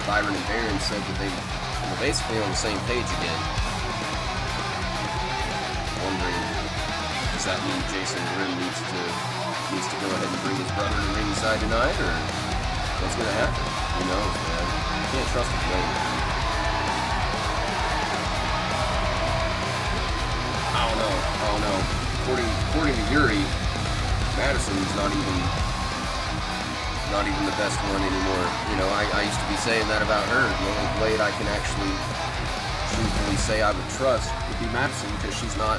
Byron and Baron said that they were basically on the same page again. Wondering, does that mean Jason Grimm needs to go ahead and bring his brother to ringside tonight, or what's going to happen? Who knows, man? You can't trust him later. I don't know. According to Yuri, Madison's not even the best one anymore. You know, I used to be saying that about her. The only Blade I can actually truthfully say I would trust would be Madison, because she's not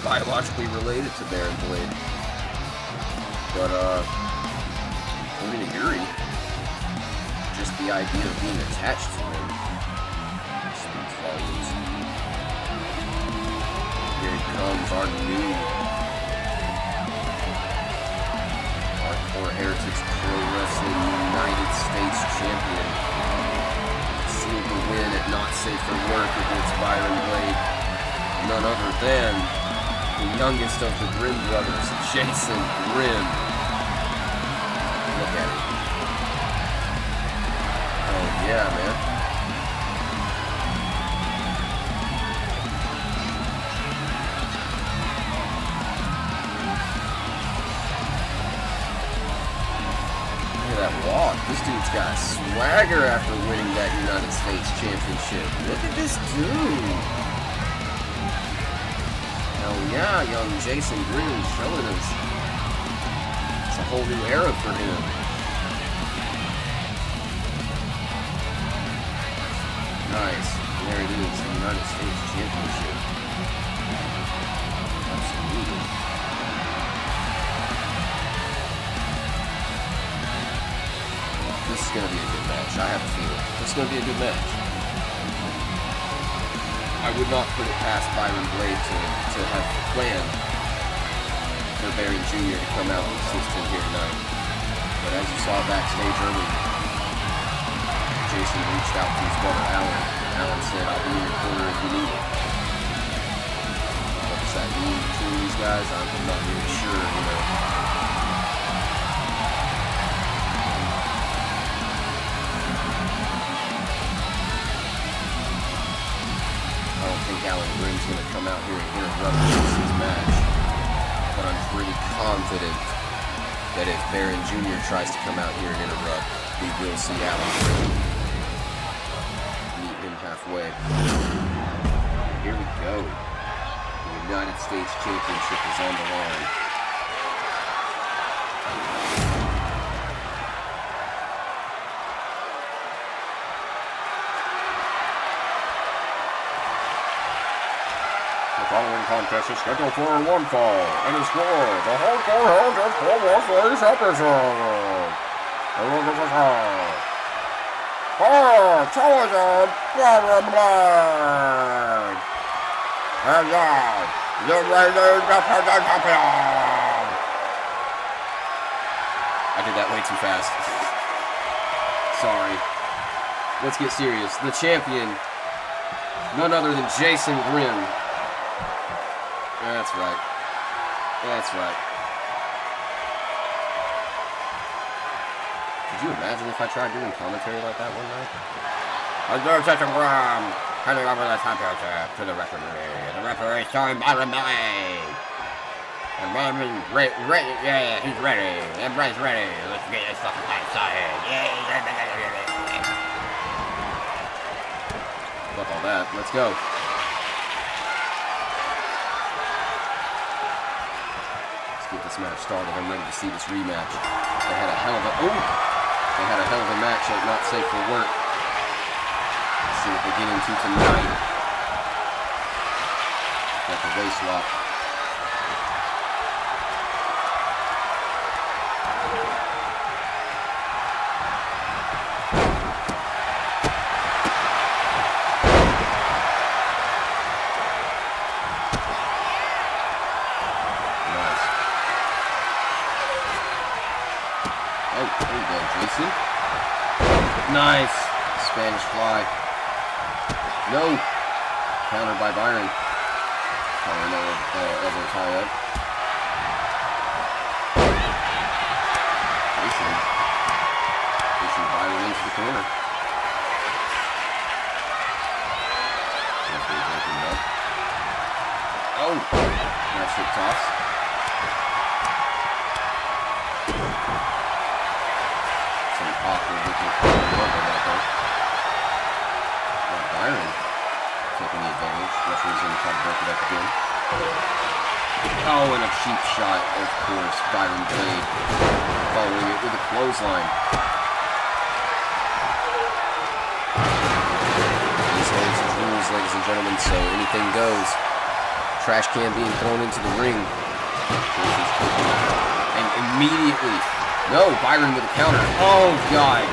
biologically related to Baron Blade. But, according to Yuri, just the idea of being attached to him speaks volumes. Here it comes, our new Hardcore Heritage Pro Wrestling United States Champion. Sealed the win at Not Safe for Work against Byron Blade. None other than the youngest of the Grimm brothers, Jason Grimm. Look at it. Oh yeah, man. Walk. This dude's got swagger after winning that United States Championship. Look at this dude. Hell yeah, young Jason Grimm showing us. It's a whole new era for him. Nice. There it is, the United States Championship. Absolutely. This is going to be a good match. I have a feeling. This is going to be a good match. I would not put it past Byron Blade to have planned for Baron Jr. to come out and assist him here tonight. But as you saw backstage earlier, Jason reached out to his brother Alan. Alan said, "I'll be in your corner if you need it." What does that mean between these guys? I'm not really sure, you know. Alan Grimm's going to come out here and interrupt Jason's match, but I'm pretty confident that if Baron Jr. tries to come out here and interrupt, we will see Alan Grimm meet him halfway. Here we go. The United States Championship is on the line. The following contest is scheduled for one fall and is for the Hardcore Heritage Pro Wrestling Championship. Television, blah, blah, blah. And now, the reigning defending champion. I did that way too fast. Sorry. Let's get serious. The champion, none other than Jason Grimm. That's right. That's right. Could you imagine if I tried doing commentary like that one night? Under Jason Grimm, handing over the championship to the referee. The referee showing Byron Billy. And Byron, yeah, he's ready. Everybody's ready. Let's get this fucking fight started. Yeah. Fuck all that. Let's go. Get this match started. I'm ready to see this rematch. They had a hell of a match at Not Safe for Work. Let's see what they get into tonight. Got the waist lock. Nice. Spanish fly. No. Countered by Byron. Elbow tie up. Facing Byron into the corner. Oh. Nice hip toss. Awkward looking Byron taking the advantage. Referee's going to try to break it up again. Oh, and a cheap shot, of course. Byron Blade following it with a clothesline. These holds his rules, ladies and gentlemen, so anything goes. Trash can being thrown into the ring. And immediately... No, Byron with a counter. Oh, God.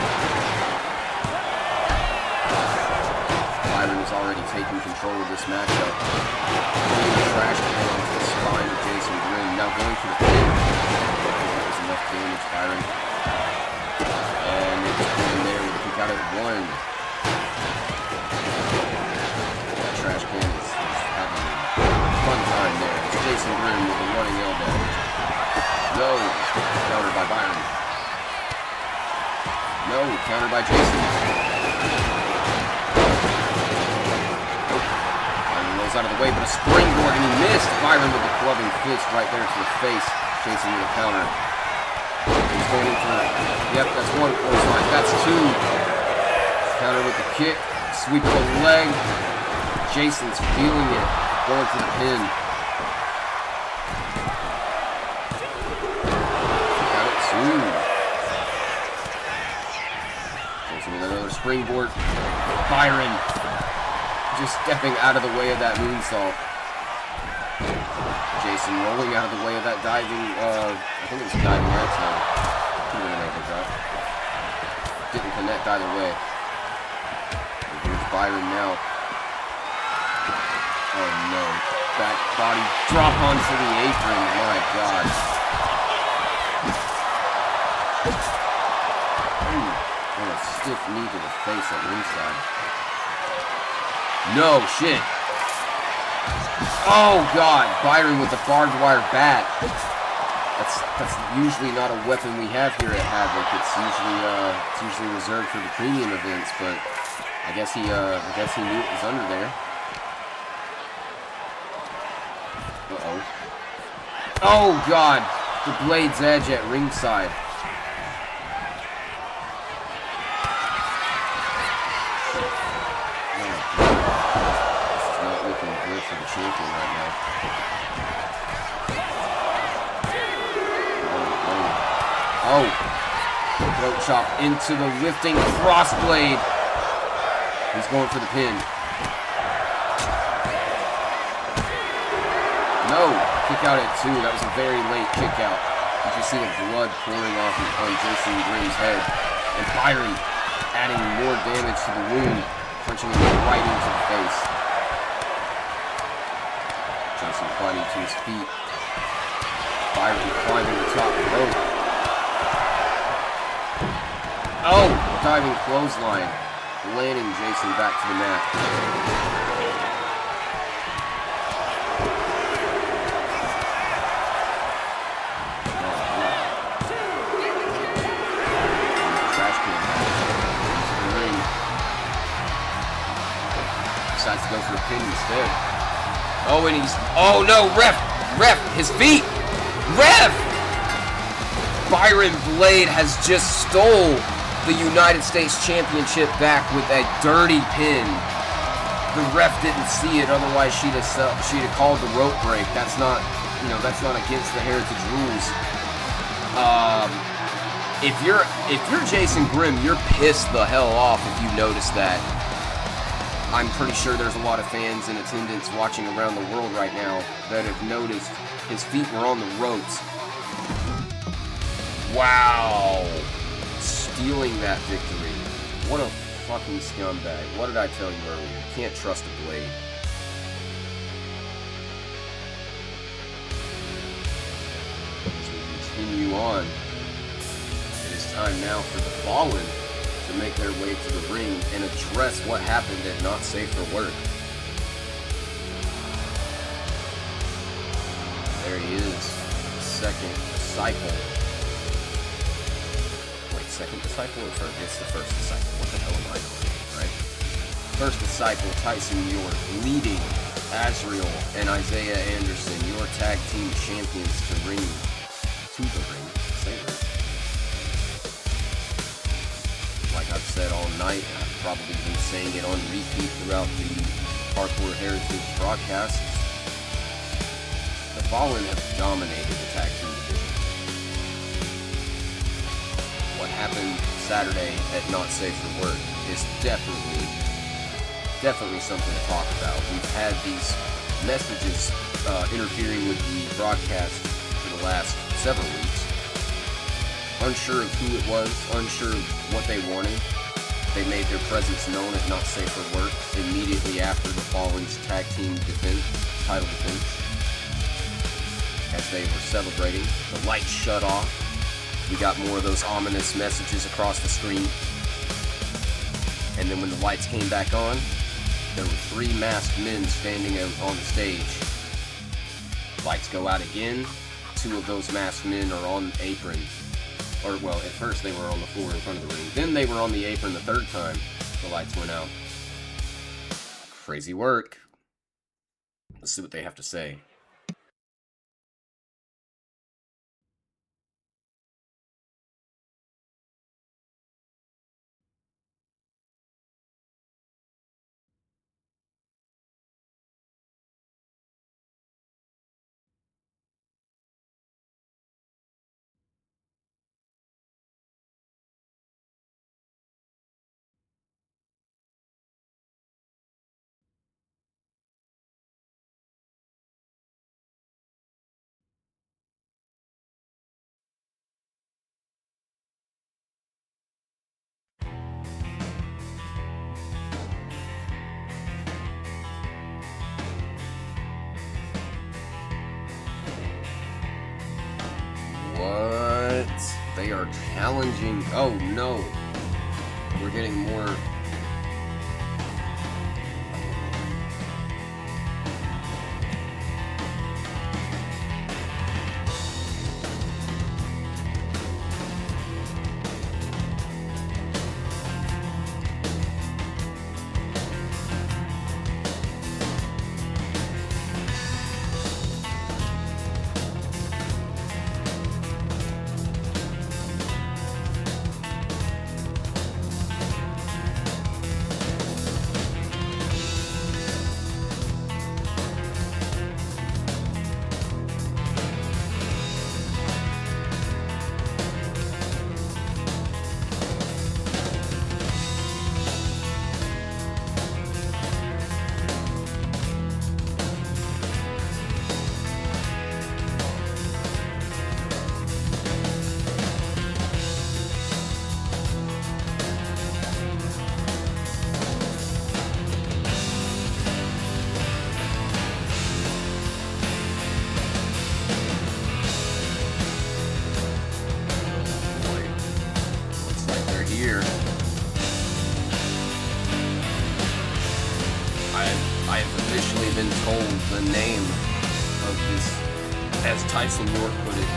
Byron is already taking control of this matchup. Putting the trash can onto the spine of Jason Grimm. Now going for the pin. That was enough damage, Byron. And they just put him there with a kick out at one. That trash can is having a fun time there. It's Jason Grimm with a running elbow. No, countered by Byron. No, countered by Jason. Oh, Byron rolls out of the way, but a springboard, and he missed. Byron with a clubbing fist right there to the face. Jason with a counter. He's going in for, yep, that's one clothesline. That's two. Counter with the kick. Sweep of the leg. Jason's feeling it. Going for the pin. With another springboard. Byron just stepping out of the way of that moonsault. Jason rolling out of the way of that diving, I think it was a diving outside. Could have been an ankle drop. Didn't connect either way. And here's Byron now. Oh no. Back body drop onto the apron. My God. Stiff knee to the face at ringside. No shit. Oh God, Byron with the barbed wire bat. That's usually not a weapon we have here at Havoc. It's usually reserved for the premium events, but I guess he knew it was under there. Uh-oh. Oh God, the blade's edge at ringside. champion right now. Oh. Throat chop into the lifting crossblade. He's going for the pin. No. Kick out at 2. That was a very late kick out. You can see the blood pouring off on Jason Grimm's head. And Byron adding more damage to the wound, punching him right into the face. Jason climbing to his feet. Byron climbing the top rope. Oh! Diving clothesline, landing Jason back to the mat. Decides to go for a pin instead. Oh, and he's... Oh, no! Ref! His feet! Ref! Byron Blade has just stole the United States Championship back with a dirty pin. The ref didn't see it, otherwise she'd have called the rope break. That's not, that's not against the Heritage rules. If you're Jason Grimm, you're pissed the hell off if you notice that. I'm pretty sure there's a lot of fans in attendance watching around the world right now that have noticed his feet were on the ropes. Wow. Stealing that victory. What a fucking scumbag. What did I tell you earlier? Can't trust a Blade. As we continue on, it is time now for the Fallen to make their way to the ring and address what happened at Not Safe for Work. There he is, second disciple. Wait, second disciple or first? It's the first disciple. What the hell am I doing, right? First disciple, Tyson York, leading Azriel and Isaiah Anderson, your tag team champions, to the ring. Like I've said all night, I've probably been saying it on repeat throughout the Hardcore Heritage broadcast. The Fallen have dominated the tag team division. What happened Saturday at Not Safe for Work is definitely something to talk about. We've had these messages interfering with the broadcast for the last several weeks. Unsure of who it was, unsure of what they wanted. They made their presence known at Not Safe for Work immediately after the Fallen's tag team title defense. As they were celebrating, the lights shut off. We got more of those ominous messages across the screen. And then when the lights came back on, there were 3 masked men standing on the stage. Lights go out again. 2 of those masked men are on the apron. Or, well, at first they were on the floor in front of the ring. Then they were on the apron the 3rd time the lights went out. Crazy work. Let's see what they have to say. What? They are challenging. Oh no. We're getting more. here. I have officially been told the name of this, as Tyson York put it,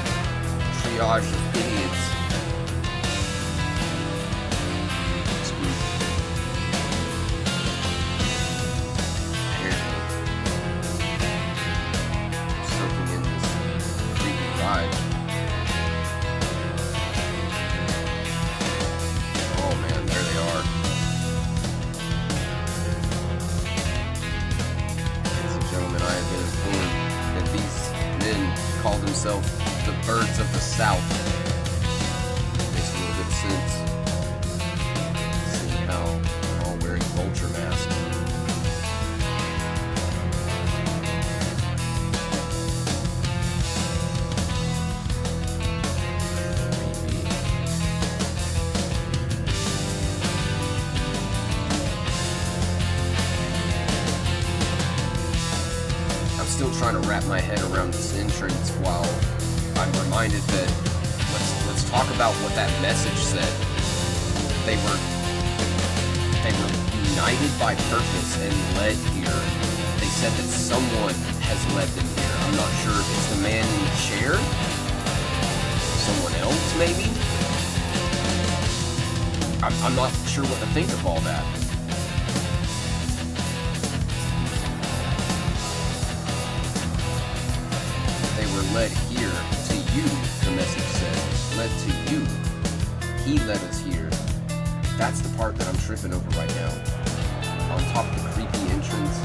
triage of idiots. Soaking in this creepy vibe. Oh man, there they are. Ladies and gentlemen, I have been informed that these men call themselves the Birds of the South. Makes a little bit of sense. See how they're all wearing vulture masks. Still trying to wrap my head around this entrance while I'm reminded that let's talk about what that message said. They were united by purpose and led here. They said that someone has led them here. I'm not sure if it's the man in the chair, someone else maybe. I'm not sure what to think of all that. Led here to you, the message said. Led to you. He led us here. That's the part that I'm tripping over right now. On top of the creepy entrance,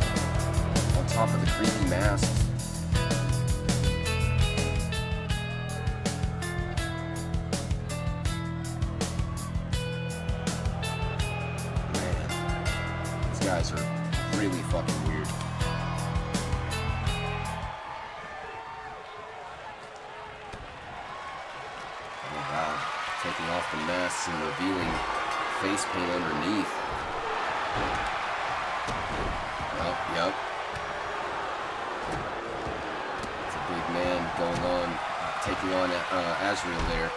on top of the creepy mask. Man, these guys are really fucking weird. Taking off the masks and revealing face paint underneath. Yep. It's a big man going on, taking on Azrael there.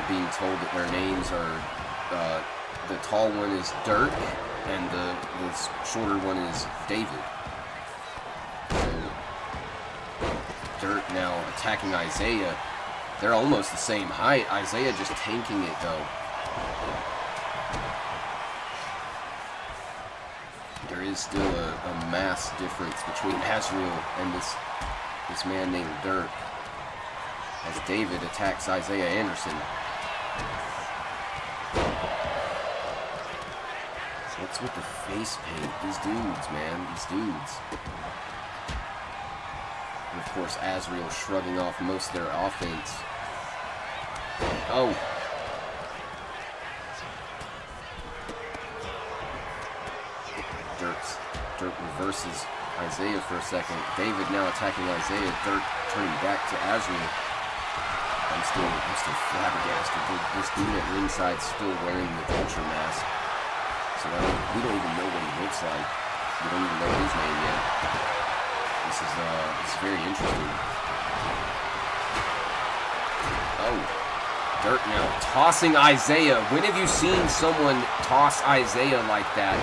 Being told that their names are, the tall one is Dirk, and the shorter one is David. Dirt now attacking Isaiah. They're almost the same height. Isaiah just tanking it though. There is still a mass difference between Azrael and this man named Dirk. As David attacks Isaiah Anderson. So what's with the face paint? These dudes, man. These dudes. And of course, Azrael shrugging off most of their offense. Oh. Dirk reverses Isaiah for a second. David now attacking Isaiah. Dirk turning back to Azrael. I'm still flabbergasted. This dude at ringside still wearing the vulture mask. So we don't even know what he looks like. We don't even know his name yet. This is very interesting. Oh, Dirk now tossing Isaiah. When have you seen someone toss Isaiah like that?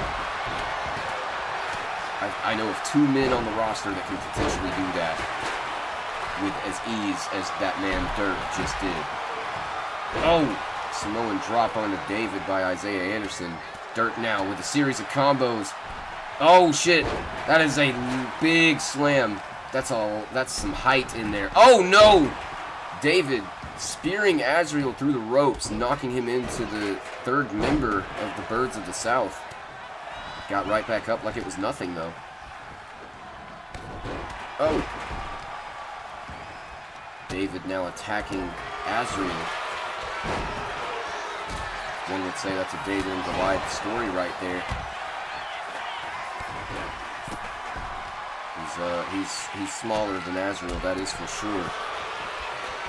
I know of two men on the roster that can potentially do that with as ease as that man Dirk just did. Oh, Samoan drop onto David by Isaiah Anderson. Dirk now with a series of combos. Oh shit, that is a big slam. That's some height in there. Oh no! David spearing Azrael through the ropes, knocking him into the third member of the Birds of the South. Got right back up like it was nothing though. Oh. David now attacking Azrael. One would say that's a David and Goliath story right there. He's smaller than Azrael, that is for sure.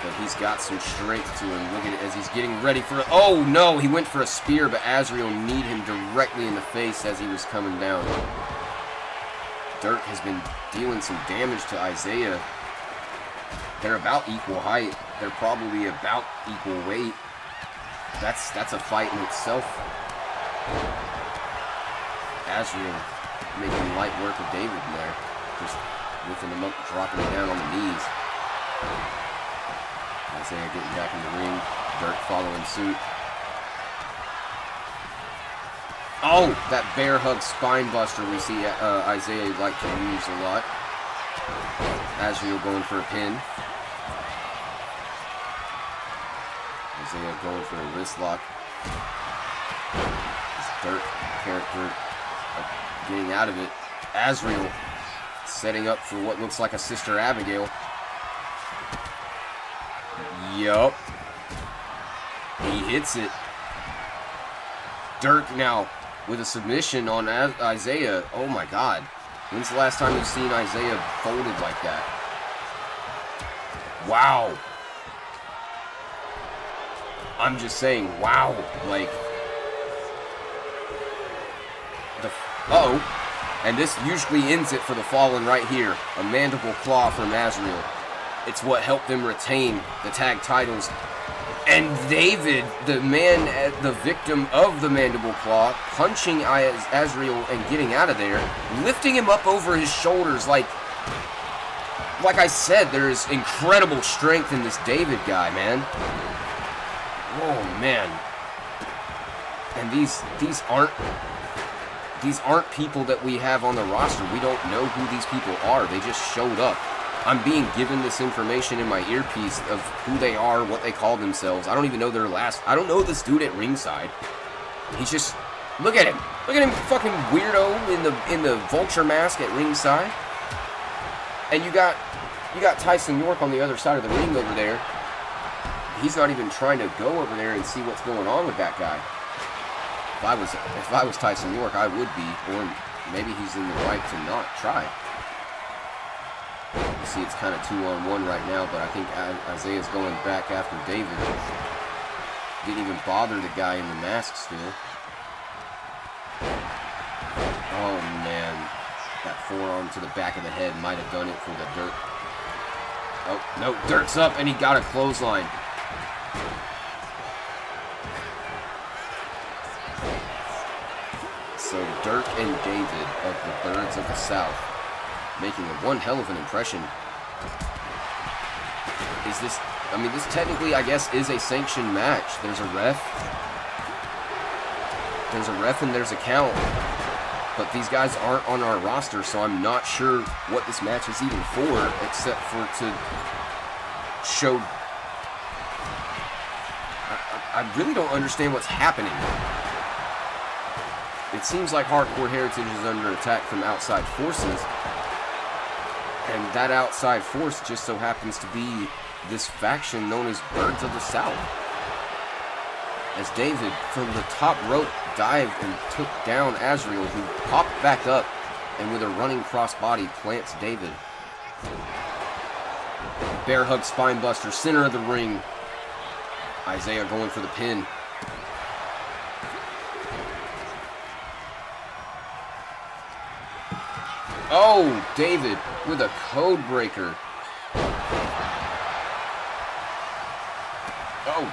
But he's got some strength to him. Look at it as he's getting ready for it. Oh no, he went for a spear, but Azrael kneed him directly in the face as he was coming down. Dirk has been dealing some damage to Isaiah. They're about equal height. they're probably about equal weight. That's a fight in itself. Azrael making light work of David there. Just lifting him up, dropping him down on the knees. Isaiah getting back in the ring. Dirk following suit. Oh, that bear hug spine buster we see Isaiah like to use a lot. Azrael going for a pin. Isaiah going for a wrist lock. This Dirk character getting out of it. Azrael setting up for what looks like a Sister Abigail. Yup. He hits it. Dirk now with a submission on Isaiah. Oh my God. When's the last time you've seen Isaiah folded like that? Wow. I'm just saying, wow. Like, uh-oh. And this usually ends it for the Fallen right here. A mandible claw from Azrael. It's what helped them retain the tag titles. And David, the man, the victim of the mandible claw, punching Azrael and getting out of there, lifting him up over his shoulders. Like I said, there is incredible strength in this David guy, man. Oh man. And these aren't people that we have on the roster. We don't know who these people are. They just showed up. I'm being given this information in my earpiece of who they are, what they call themselves. I don't even know their last. I don't know this dude at ringside. He's just, look at him. Look at him, fucking weirdo in the vulture mask at ringside. And you got Tyson York on the other side of the ring over there. He's not even trying to go over there and see what's going on with that guy. If I was Tyson York, I would be, or maybe he's in the right to not try. You see, it's kind of 2-on-1 right now, but I think Isaiah's going back after David. Didn't even bother the guy in the mask still. Oh man, that forearm to the back of the head might have done it for the Dirk. Oh no, Dirk's up and he got a clothesline. So Dirk and David of the Birds of the South making one hell of an impression. Is this, I mean, this technically, I guess, is a sanctioned match. There's a ref. There's a ref and there's a count. But these guys aren't on our roster, so I'm not sure what this match is even for, except for to show... I really don't understand what's happening. It seems like Hardcore Heritage is under attack from outside forces. And that outside force just so happens to be this faction known as Birds of the South. As David, from the top rope, dived and took down Azrael, who popped back up and with a running crossbody plants David. Bear hug spine buster, center of the ring. Isaiah going for the pin. Oh, David with a code breaker. Oh.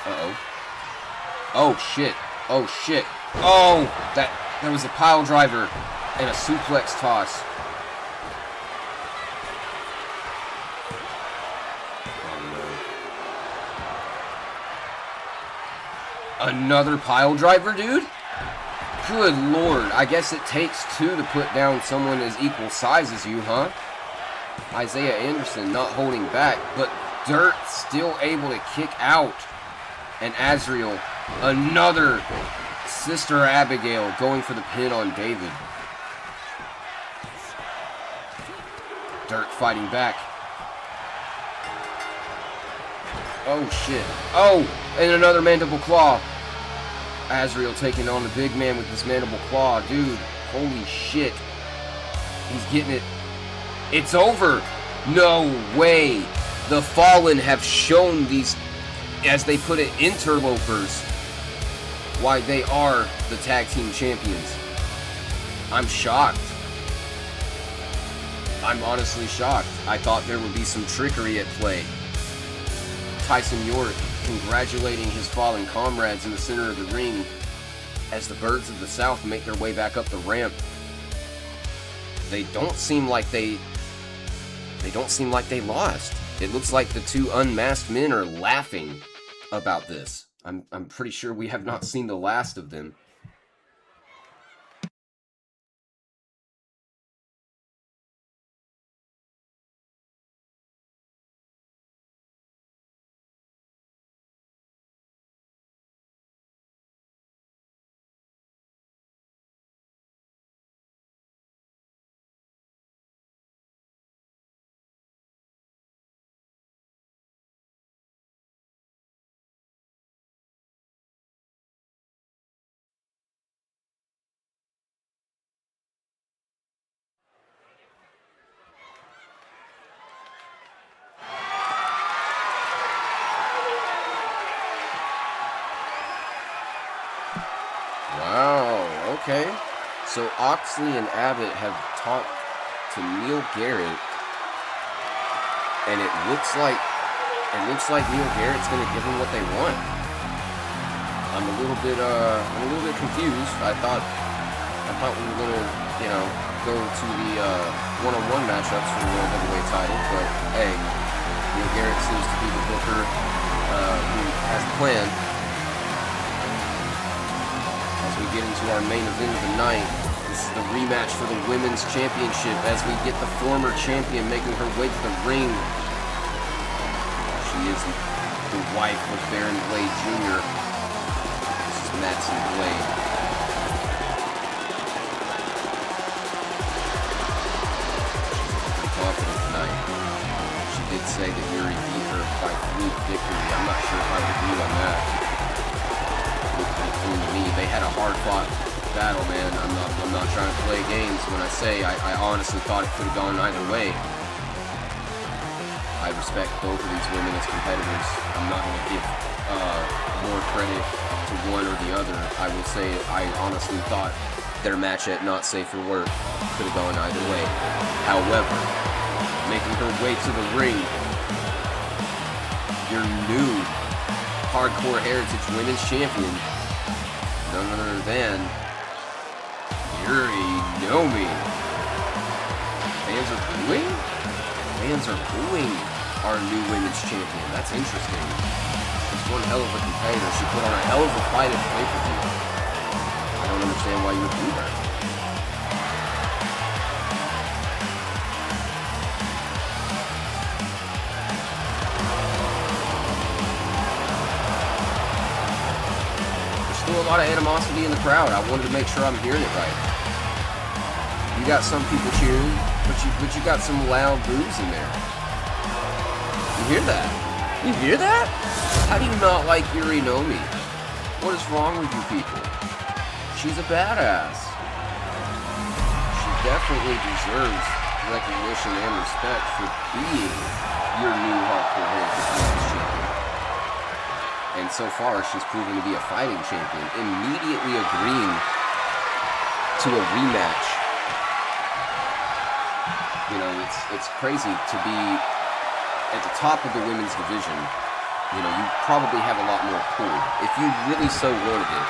Uh-oh. Oh, shit. Oh, shit. Oh, that was a pile driver and a suplex toss. Another pile driver, dude? Good lord. I guess it takes two to put down someone as equal size as you, huh? Isaiah Anderson not holding back, but Dirt still able to kick out. And Azrael, another Sister Abigail going for the pin on David. Dirt fighting back. Oh shit. Oh, and another mandible claw. Azrael taking on the big man with this mandible claw. Dude, holy shit. He's getting it. It's over. No way. The Fallen have shown these, as they put it, interlopers, why they are the tag team champions. I'm shocked. I'm honestly shocked. I thought there would be some trickery at play. Tyson York congratulating his fallen comrades in the center of the ring as the Birds of the South make their way back up the ramp. They don't seem like they lost. It looks like the two unmasked men are laughing about this. I'm pretty sure we have not seen the last of them. Wow, okay. So Oxley and Abbott have talked to Neil Garrett, and it looks like Neil Garrett's gonna give them what they want. I'm a little bit confused. I thought we were gonna, go to the one-on-one matchups for the World Heavyweight title, but hey, Neil Garrett seems to be the booker who has a plan. We get into our main event of the night. This is the rematch for the Women's Championship as we get the former champion making her way to the ring. She is the wife of Baron Blade Jr. This is Madison Blade. Pretty confident tonight. She did say that Yuri beat her by fluke victory. I'm not sure if I would agree on that. To me, they had a hard-fought battle, man. I'm not trying to play games when I say I honestly thought it could have gone either way. I respect both of these women as competitors. I'm not going to give more credit to one or the other. I will say I honestly thought their match at Not Safe for Work could have gone either way. However, making her way to the ring, your new Hardcore Heritage Women's Champion, none other than Yuri Nomi. Fans are booing? Fans are booing our new women's champion. That's interesting. She's one hell of a competitor. She put on a hell of a fight at pay-per-view. I don't understand why you would boo her. A lot of animosity in the crowd. I wanted to make sure I'm hearing it right. You got some people cheering, but you got some loud boos in there. You hear that? You hear that? How do you not like Yuri Nomi? What is wrong with you people? She's a badass. She definitely deserves recognition and respect for being your new Hardcore Heritage Women's Champion. And so far, she's proven to be a fighting champion, immediately agreeing to a rematch. It's crazy to be at the top of the women's division. You probably have a lot more pull. If you really so wanted it,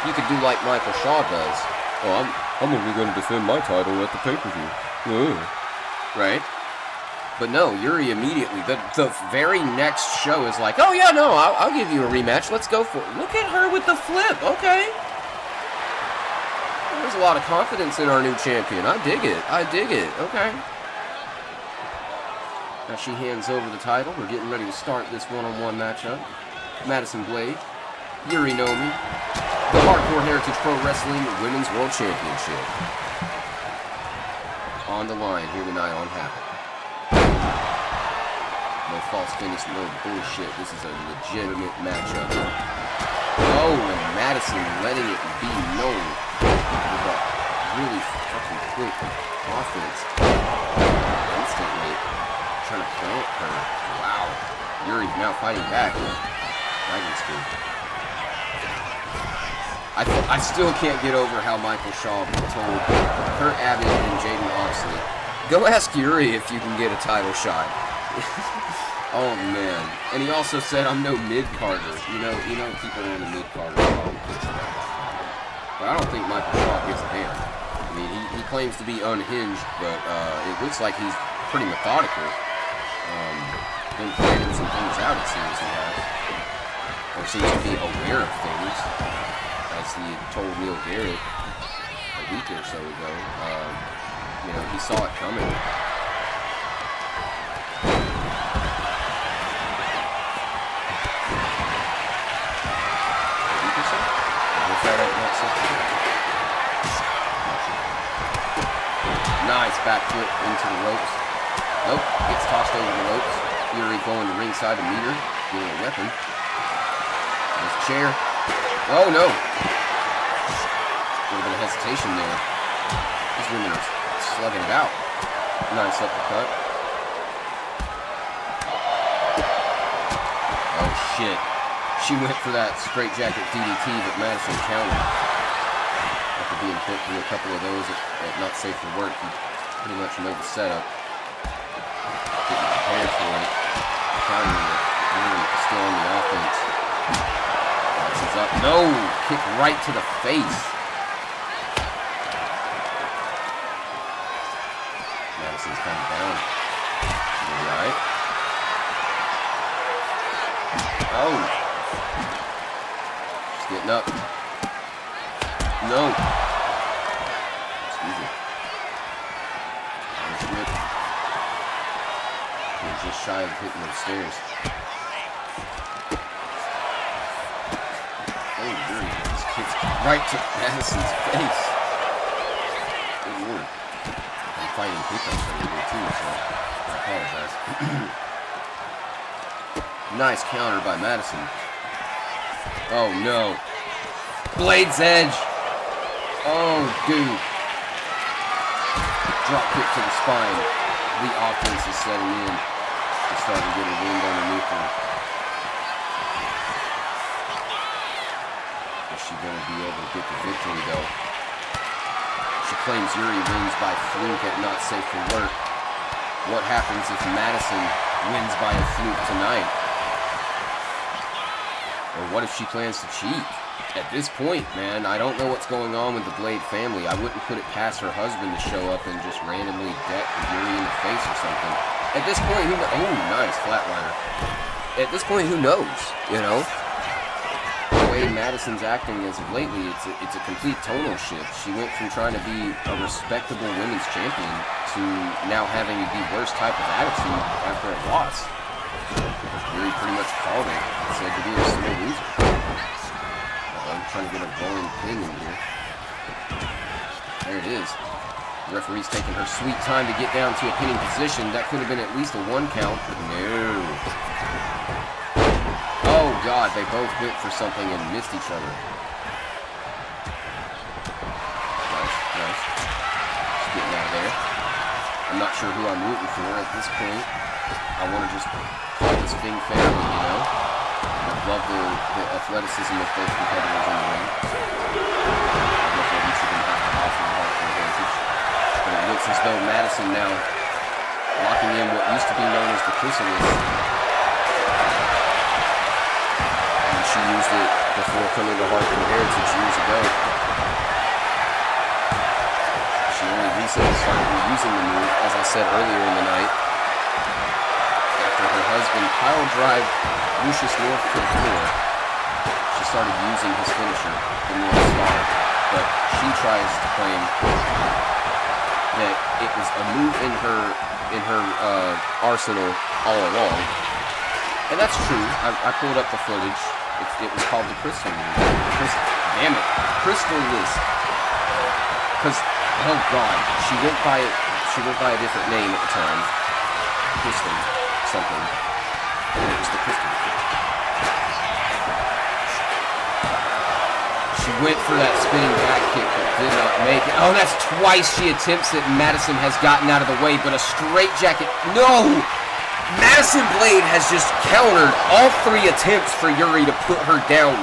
you could do like Michael Shaw does. Oh, I'm only going to defend my title at the pay-per-view. Right? But no, Yuri immediately, the very next show is like, oh yeah, no, I'll give you a rematch. Let's go for it. Look at her with the flip. Okay. There's a lot of confidence in our new champion. I dig it. Okay. Now she hands over the title. We're getting ready to start this one-on-one matchup. Madison Blade, Yuri Nomi, the Hardcore Heritage Pro Wrestling Women's World Championship. On the line here tonight on Havoc. No false finish, no bullshit. This is a legitimate matchup. Oh, and Madison letting it be known with a really fucking quick offense. Instantly trying to plant her. Wow. Yuri's now fighting back. Dragon Scoop. I still can't get over how Michael Shaw told Kurt Abbott and Jaden Oxley Go ask Yuri if you can get a title shot. Oh man. And he also said I'm no mid-carder. You know people on the mid-carder probably push that. But I don't think Michael Shaw gives a damn. I mean, he claims to be unhinged, but it looks like he's pretty methodical. Been planning some things out, it seems he has. Or seems to be aware of things, as he told Neil Garrett a week or so ago. You know, he saw it coming. A week or so? Or was that at that section? Nice back foot into the ropes. Nope, gets tossed over the ropes. Fury going to ringside to meet her, getting a weapon. There's a chair. Oh no! A little bit of hesitation there. These women are slugging it out. Nice uppercut. Oh shit. She went for that straight jacket DDT, but Madison countered. After being put through a couple of those at Not Safe for Work, you pretty much know the setup. Getting prepared for it. Countering it. Really still on the offense. Madison's up. No! Kick right to the face. Madison's kind of down. Alright. Oh! Just getting up. No! Excuse me. Nice whip. He's just shy of hitting those stairs. Oh, really? This kicks right to Madison's face. Good lord. I'm fighting hiccups over here too, so I apologize. Nice counter by Madison. Oh no. Blade's Edge. Oh, dude. Drop kick to the spine. The offense is setting in. It's starting to get a wind underneath her. Is she going to be able to get the victory, though? She claims Yuri wins by fluke at Not Safe for Work. What happens if Madison wins by a fluke tonight? Or what if she plans to cheat? At this point, man, I don't know what's going on with the Blade family. I wouldn't put it past her husband to show up and just randomly deck Yuri in the face or something. At this point, who knows? Oh, nice, flatliner. At this point, who knows, you know? The way Madison's acting as of lately, it's a complete tonal shift. She went from trying to be a respectable women's champion to now having the worst type of attitude after a loss. Yuri pretty much called it. Said to be a slow loser. I'm trying to get a rolling pin in here. There it is. The referee's taking her sweet time to get down to a pinning position. That could have been at least a 1 count, but no. Oh god, they both went for something and missed each other. Nice, nice. Just getting out of there. I'm not sure who I'm rooting for at this point. I want to just call this thing family, you know? I love the athleticism of both competitors in the ring. I love what each of them have to offer in hardcore advantage. But it looks as though Madison now locking in what used to be known as the chrysalis. And she used it before coming to Hardcore Heritage years ago. She only recently started reusing the move, as I said earlier in the night. After her husband pile drive Lucius North to the floor, she started using his finisher, the North Star, but she tries to claim that it was a move in her arsenal all along, and that's true. I pulled up the footage. It was called the Crystal move. Damn it, Crystal List. Because oh god, she went by a different name at the time, Crystal something. And it was the Crystal. She went for that spinning back kick but did not make it. Oh, that's twice she attempts it and Madison has gotten out of the way, but a straight jacket. No! Madison Blade has just countered all 3 attempts for Yuri to put her down.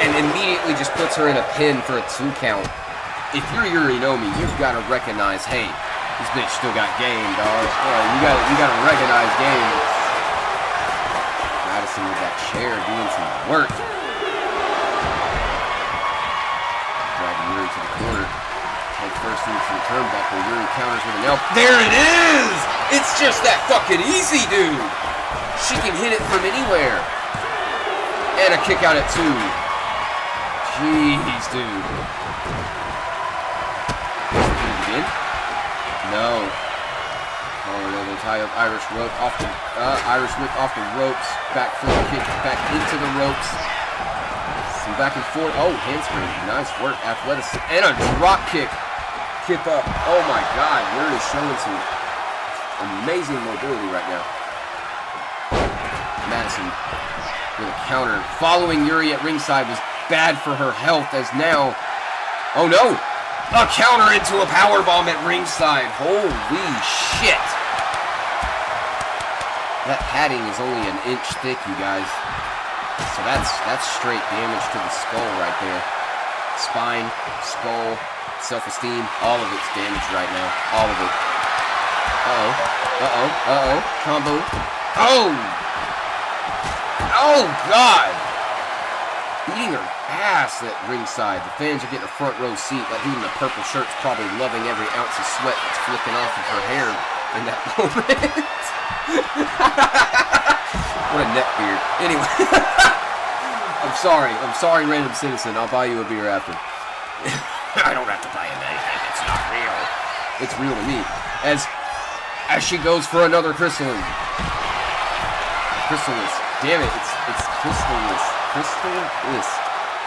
And immediately just puts her in a pin for a 2 count. If you're Yuri Nomi, you've got to recognize, hey, This bitch still got game, dog. You gotta recognize game. Madison with that chair doing some work. Dragging Yuri to the corner. Head first into the turnbuckle. Yuri counters with an elbow. There it is! It's just that fucking easy, dude. She can hit it from anywhere. And a kick out at 2. Jeez, dude. Again? No. They tie up Irish rope off the Irish whip off the ropes. Back foot kick back into the ropes. Some back and forth. Oh, handspring. Nice work. Athleticism. And a drop kick. Kip up. Oh my God. Yuri's showing some amazing mobility right now. Madison with a counter. Following Yuri at ringside was bad for her health as now. Oh no. A counter into a powerbomb at ringside. Holy shit. That padding is only an inch thick, you guys. So that's straight damage to the skull right there. Spine, skull, self-esteem, all of it's damaged right now. All of it. Uh-oh. Uh-oh. Uh-oh. Combo. Oh! Oh, God! Beating her ass at ringside. The fans are getting a front row seat. That dude in the purple shirt's probably loving every ounce of sweat that's flicking off of her hair in that moment. What a neck beard. Anyway. I'm sorry, random citizen. I'll buy you a beer after. I don't have to buy him anything. It's not real. It's real to me. As she goes for another crystalline. Crystallis. Damn it, it's crystallis. Crystallis.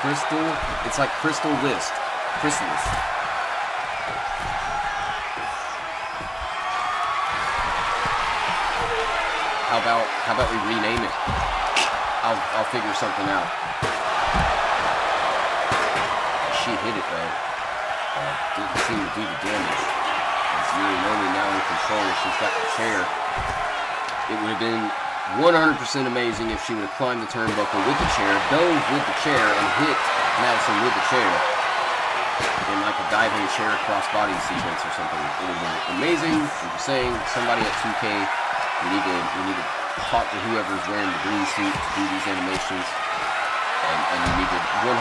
Crystal. It's like crystal list. Crystallis. How about we rename it? I'll figure something out. She hit it though. Didn't seem to do the damage. As Yuri Nomi now in control. She's got the chair. It would have been 100% amazing if she would have climbed the turnbuckle with the chair, dove with the chair, and hit Madison with the chair in like a diving chair crossbody sequence or something. It would have been amazing. I'm just saying, somebody at 2K, we need to talk to whoever's wearing the green suit to do these animations, and you need to 100%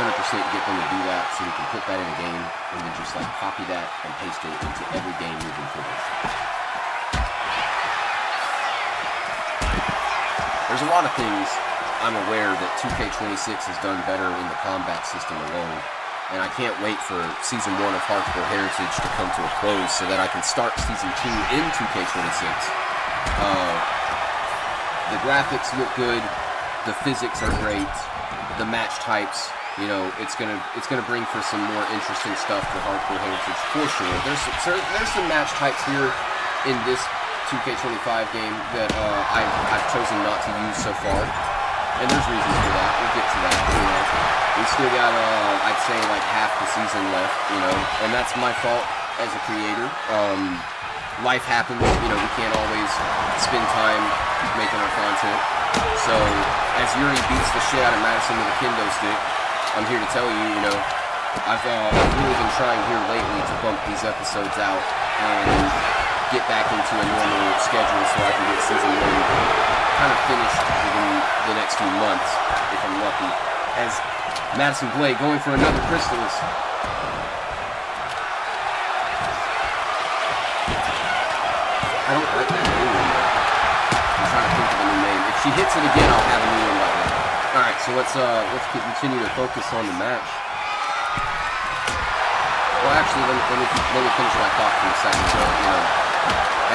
get them to do that so we can put that in a game and then just like copy that and paste it into every game moving forward. There's a lot of things I'm aware that 2K26 has done better in the combat system alone, and I can't wait for Season 1 of Hardcore Heritage to come to a close so that I can start Season 2 in 2K26. The graphics look good, the physics are great, the match types, you know, it's gonna bring for some more interesting stuff for Hardcore Heritage for sure. There's some match types here in this 2K25 game that I've chosen not to use so far, and there's reasons for that. We'll get to that. You know, we still got I'd say like half the season left, you know, and that's my fault as a creator. Life happens, you know, we can't always spend time making our content. So as Yuri beats the shit out of Madison with a kendo stick, I'm here to tell you, you know, I've really been trying here lately to bump these episodes out and get back into a normal schedule so I can get Season 1 kind of finished within the next few months, if I'm lucky. As Madison Blade going for another Crystallis. I don't like that new one though. I'm trying to think of a new name. If she hits it again, I'll have a new one by then. Alright, so let's continue to focus on the match. Well, actually, let me finish my thought for a second. So, you know,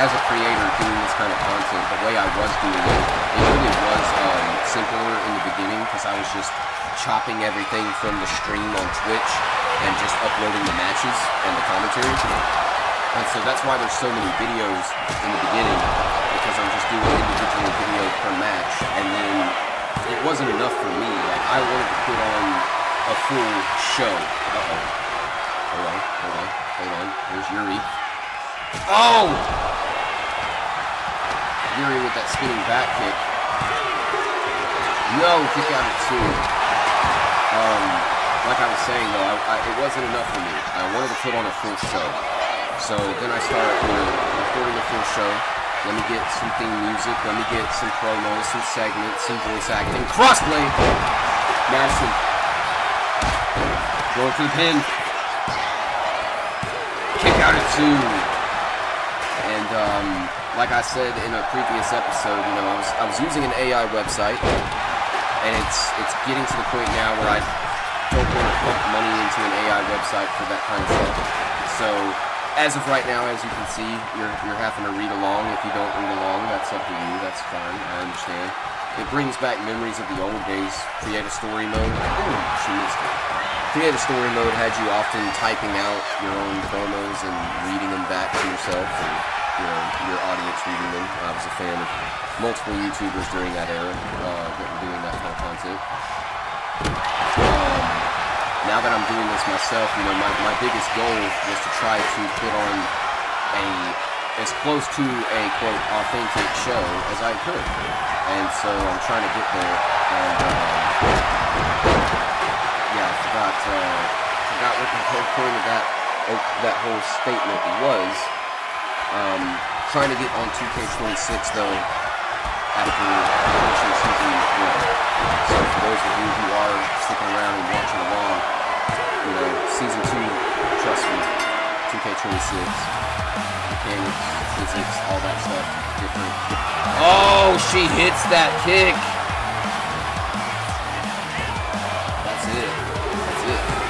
as a creator doing this kind of content, the way I was doing it really was simpler in the beginning because I was just chopping everything from the stream on Twitch and just uploading the matches and the commentary. And so that's why there's so many videos in the beginning, because I'm just doing individual video per match, and then it wasn't enough for me. Like, I wanted to put on a full show. Uh-oh. Hold on. There's Yuri. Oh! Yuri with that spinning back kick. No, kick out at 2. Like I was saying though, it wasn't enough for me. I wanted to put on a full show. So then I started, you know, recording a full show. Let me get some theme music. Let me get some promos, some segments, some voice acting. Crossblade! Madison. Going for the pin. Kick out at 2. And, like I said in a previous episode, you know, I was using an AI website, and it's getting to the point now where I don't want to pump money into an AI website for that kind of stuff. So, as of right now, as you can see, you're having to read along. If you don't read along, that's up to you. That's fine. I understand. It brings back memories of the old days. Create a story mode. Ooh, she missed it. Create a story mode had you often typing out your own promos and reading them back to yourself, and you know, your audience reading them. I was a fan of multiple YouTubers during that era that were doing that kind of content. Now that I'm doing this myself, you know, my biggest goal was to try to put on as close to a, quote, authentic show as I could. And so I'm trying to get there. And, yeah, I forgot what the whole point of that whole statement was. Trying to get on 2K26, though, after finishing season 1. So for those of you who are sticking around and watching along, you know, season 2, trust me, 2K26, mechanics, physics, all that stuff, different. Oh, she hits that kick. That's it.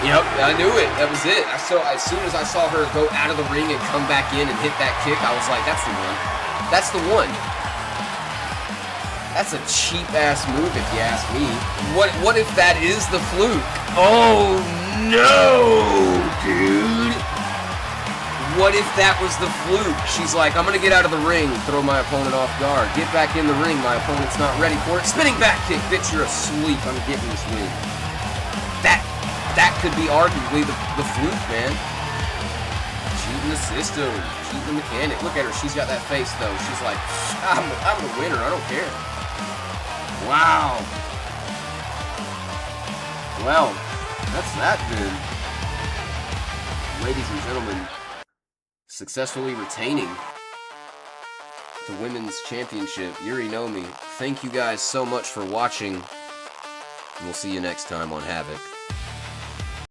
Yep, I knew it. That was it. As soon as I saw her go out of the ring and come back in and hit that kick, I was like, that's the one. That's the one. That's a cheap-ass move, if you ask me. What if that is the fluke? Oh, no, dude. What if that was the fluke? She's like, I'm going to get out of the ring, throw my opponent off guard. Get back in the ring, my opponent's not ready for it. Spinning back kick. Bitch, you're asleep. I'm getting this win. That could be arguably the fluke, man. Cheating the system. Cheating the mechanic. Look at her. She's got that face, though. She's like, I'm the winner. I don't care. Wow. Well, that's that then. Ladies and gentlemen, successfully retaining the Women's Championship. You already know me. Thank you guys so much for watching. And we'll see you next time on Havoc.